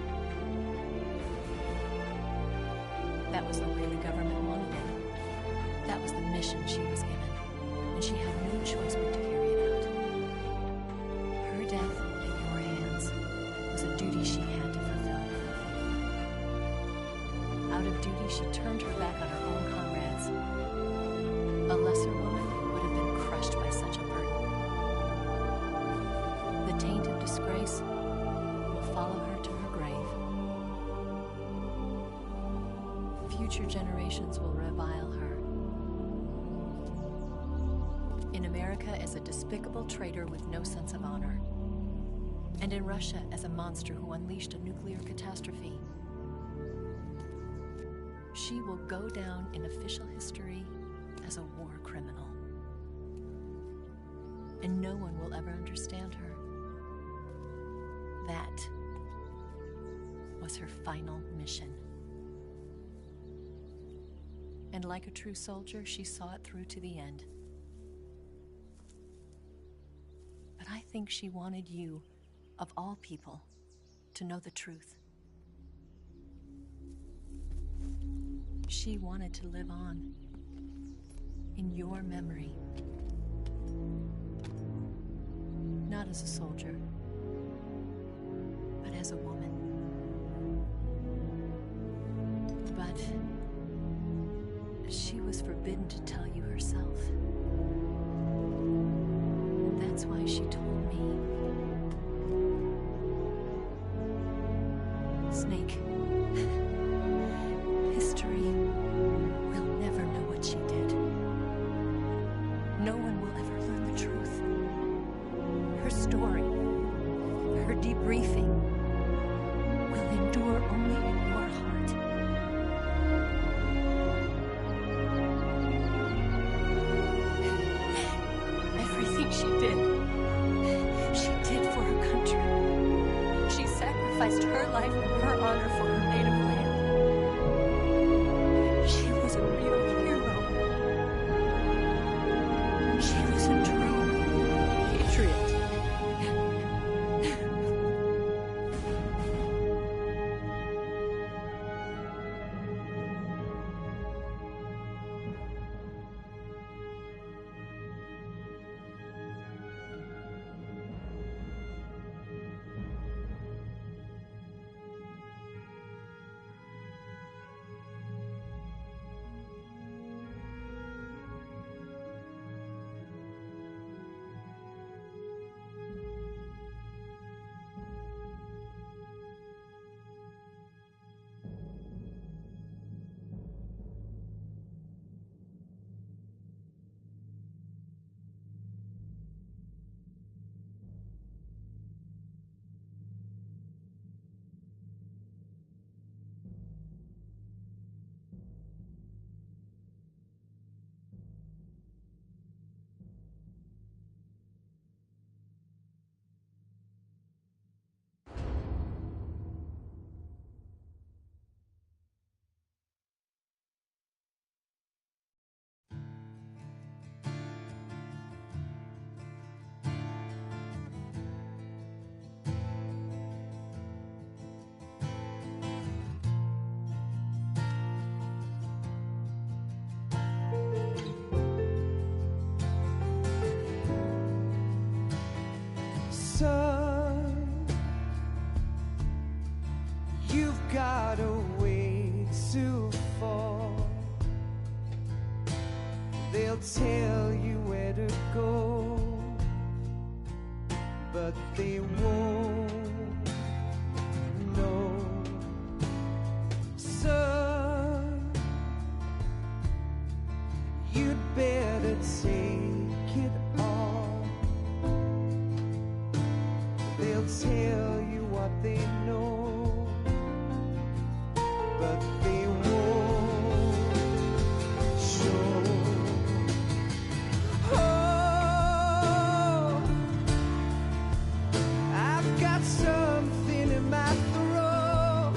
That was the way the government wanted it. That was the mission she was given. And she had no choice but to carry it out. Her death in your hands was a duty she had to fulfill. Out of duty, she turned her back on her own comrades. A lesser woman would have been crushed by such a burden. The taint of disgrace will follow her to her grave. Future generations will revile her. In America as a despicable traitor with no sense of honor. And in Russia as a monster who unleashed a nuclear catastrophe. She will go down in official history as a war criminal. And no one will ever understand her. That was her final mission. And like a true soldier, she saw it through to the end. But I think she wanted you, of all people, to know the truth. She wanted to live on in your memory. Not as a soldier, but as a woman. But she was forbidden to tell you herself. And that's why she told me. Snake, history will never know what she did. No one will ever learn the truth. Her story, her debriefing, will endure only in your heart. Everything she did for her country. She sacrificed her life and her honor for her native land. She was a real hero. She was a true patriot. Son, you've got a way to fall. They'll tell you where to go, but they won't know. Son, you'd better take it all. They'll tell you what they know, but they won't show. Oh, I've got something in my throat.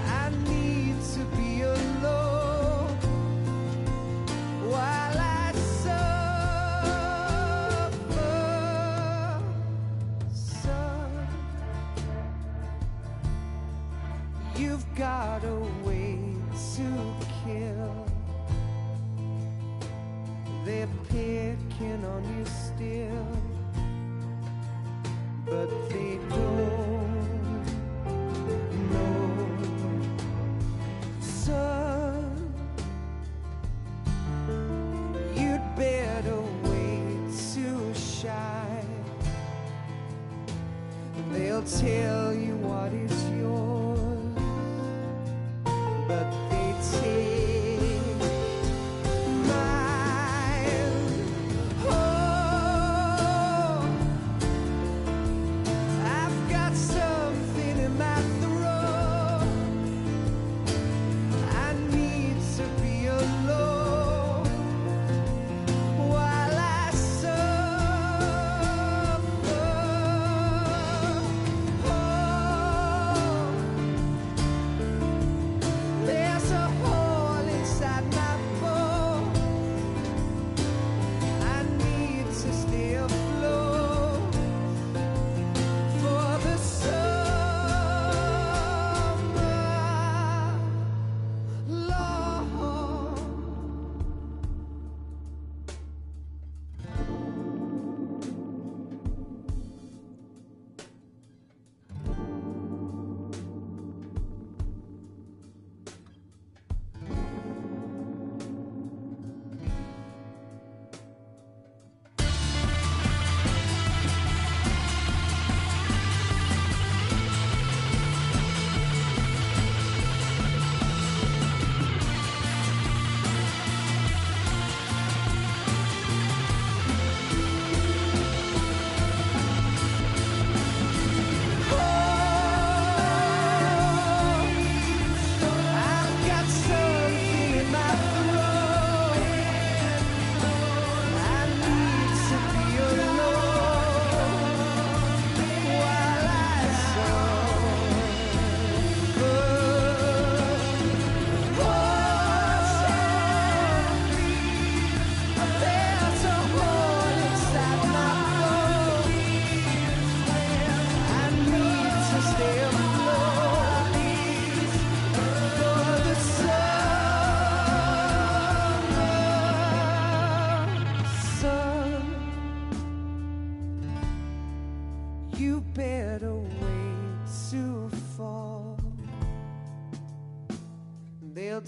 I need to be alone while I suffer. Son, you've got a way to kill. They're picking on you still, but they don't know. Son, you'd better wait to shine. They'll tell you what is yours, but they take mine. Oh, I've got something in my throat. I need to be alone while I suffer. Oh,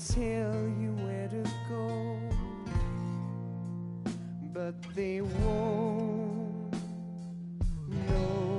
tell you where to go, but they won't know.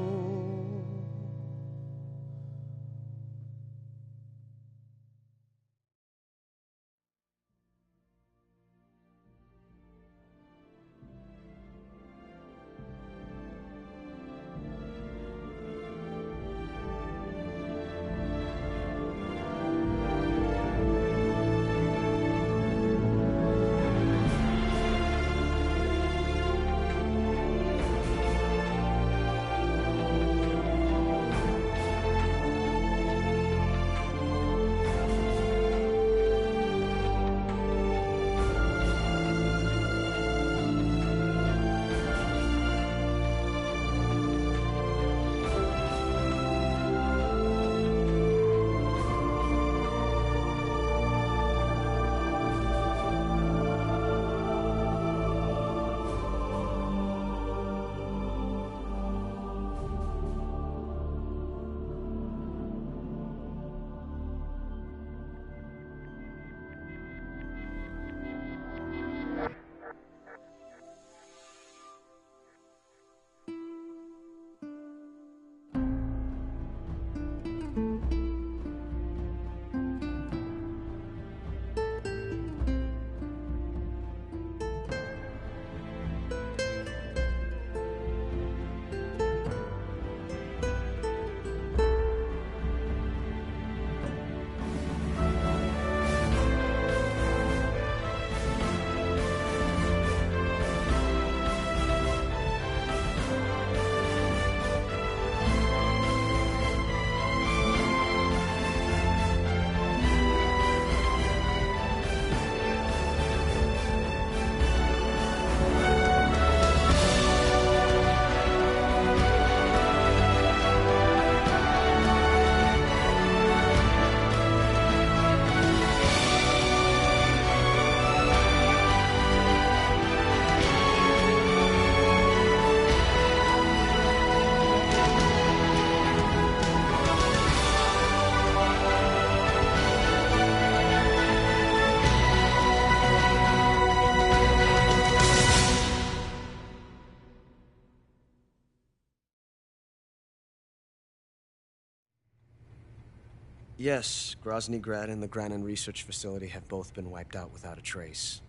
Yes, Grozny Grad and the Granin Research Facility have both been wiped out without a trace.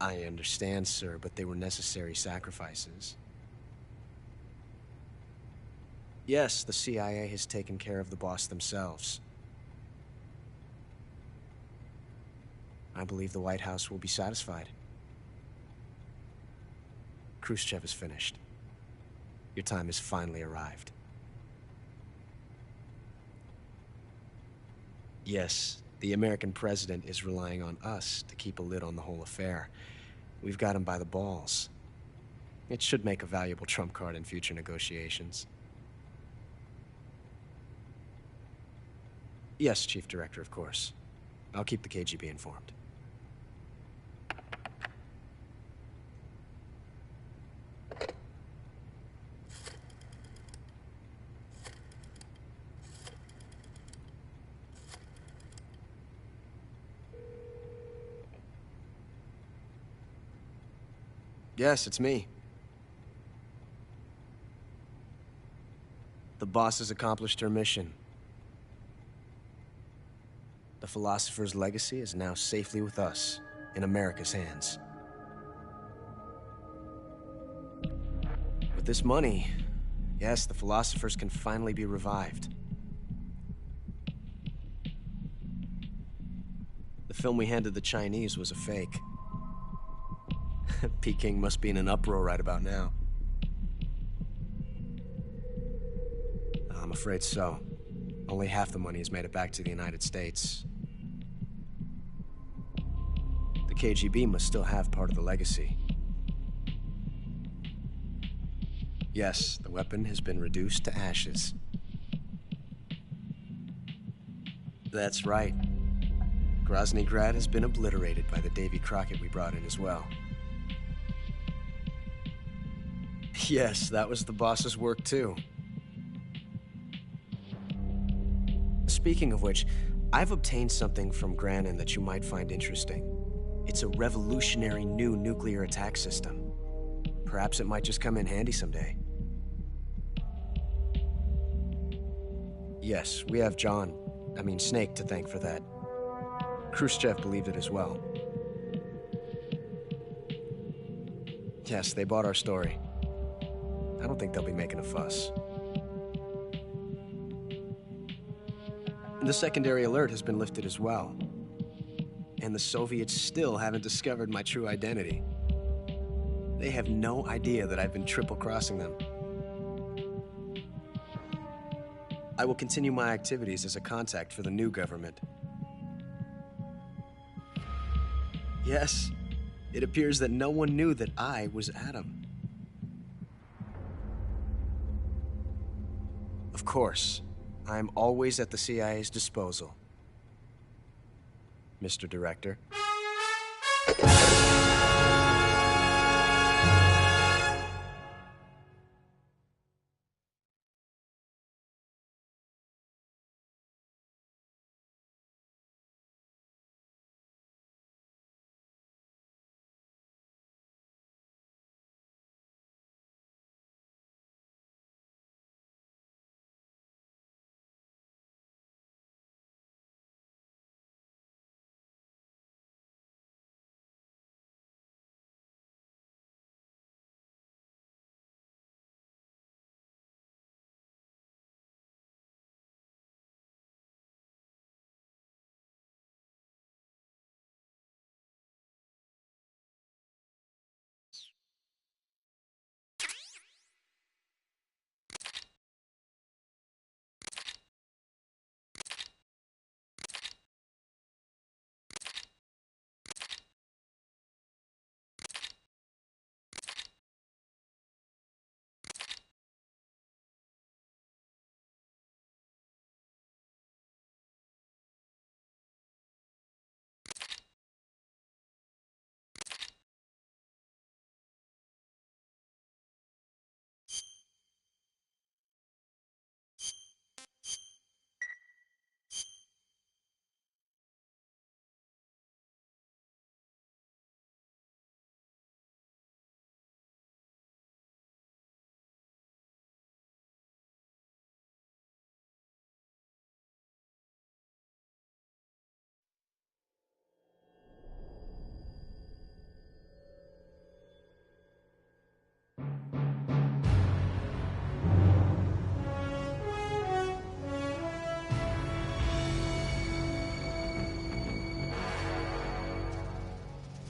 I understand, sir, but they were necessary sacrifices. Yes, the CIA has taken care of the boss themselves. I believe the White House will be satisfied. Khrushchev is finished. Your time has finally arrived. Yes, the American president is relying on us to keep a lid on the whole affair. We've got him by the balls. It should make a valuable trump card in future negotiations. Yes, Chief Director, of course. I'll keep the KGB informed. Yes, it's me. The boss has accomplished her mission. The philosopher's legacy is now safely with us, in America's hands. With this money, yes, the philosophers can finally be revived. The film we handed the Chinese was a fake. Peking must be in an uproar right about now. I'm afraid so. Only half the money has made it back to the United States. The KGB must still have part of the legacy. Yes, the weapon has been reduced to ashes. That's right. Grozny Grad has been obliterated by the Davy Crockett we brought in as well. Yes, that was the boss's work too. Speaking of which, I've obtained something from Granin that you might find interesting. It's a revolutionary new nuclear attack system. Perhaps it might just come in handy someday. Yes, we have Snake to thank for that. Khrushchev believed it as well. Yes, they bought our story. I don't think they'll be making a fuss. The secondary alert has been lifted as well. And the Soviets still haven't discovered my true identity. They have no idea that I've been triple-crossing them. I will continue my activities as a contact for the new government. Yes, it appears that no one knew that I was Adam. Of course, I am always at the CIA's disposal, Mr. Director.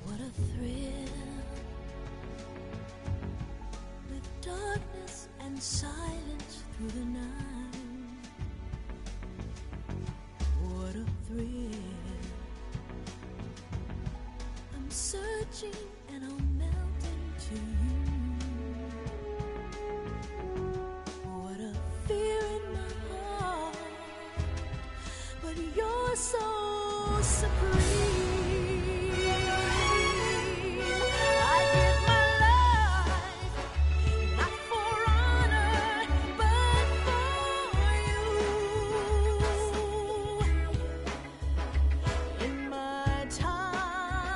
What a thrill, with darkness and silence through the night. What a thrill, I'm searching and I'll melt into you. What a fear in my heart, but you're so supreme. I give my life, not for honor, but for you. In my time,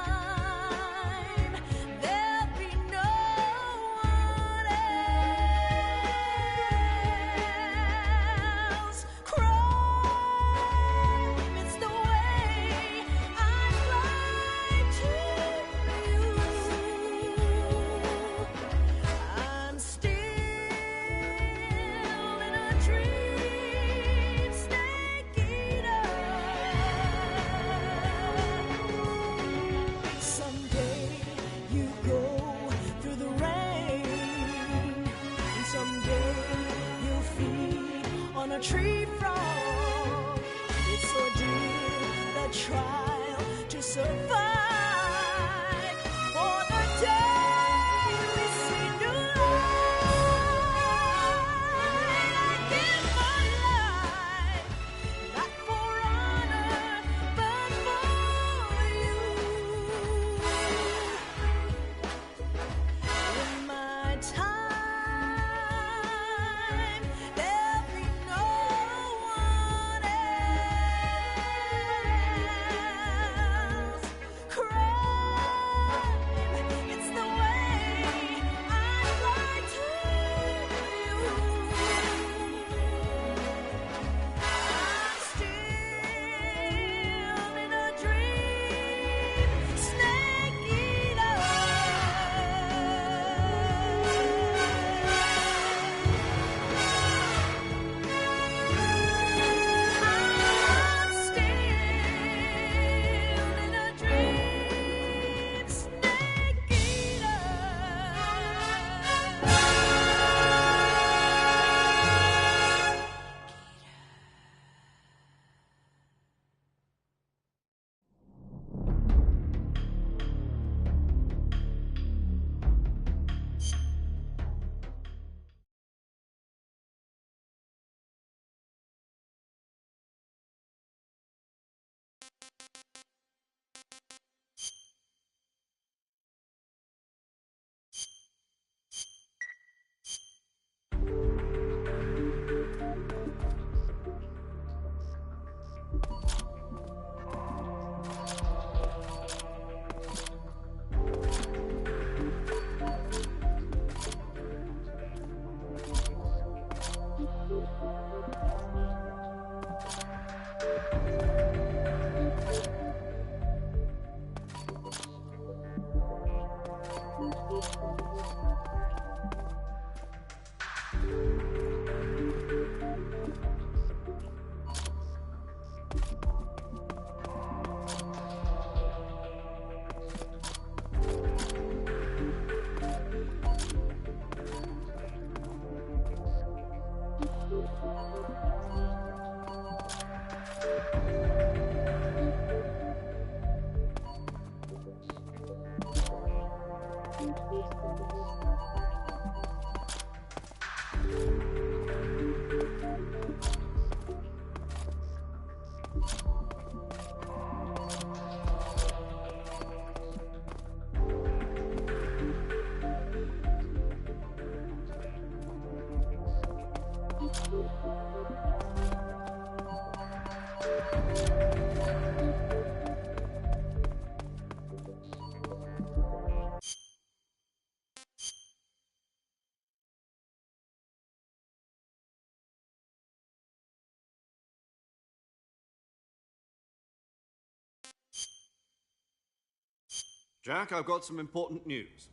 there'll be no one else. Crime, it's the way I'd like to you. I'm still in a dream, snake eater. Someday you go through the rain, and someday you'll feed on a tree frog. It's ordeal, the trial to survive for the day we see new light. I give my life, not for honor, but for you. In my time, there'll be no one else. Jack, I've got some important news.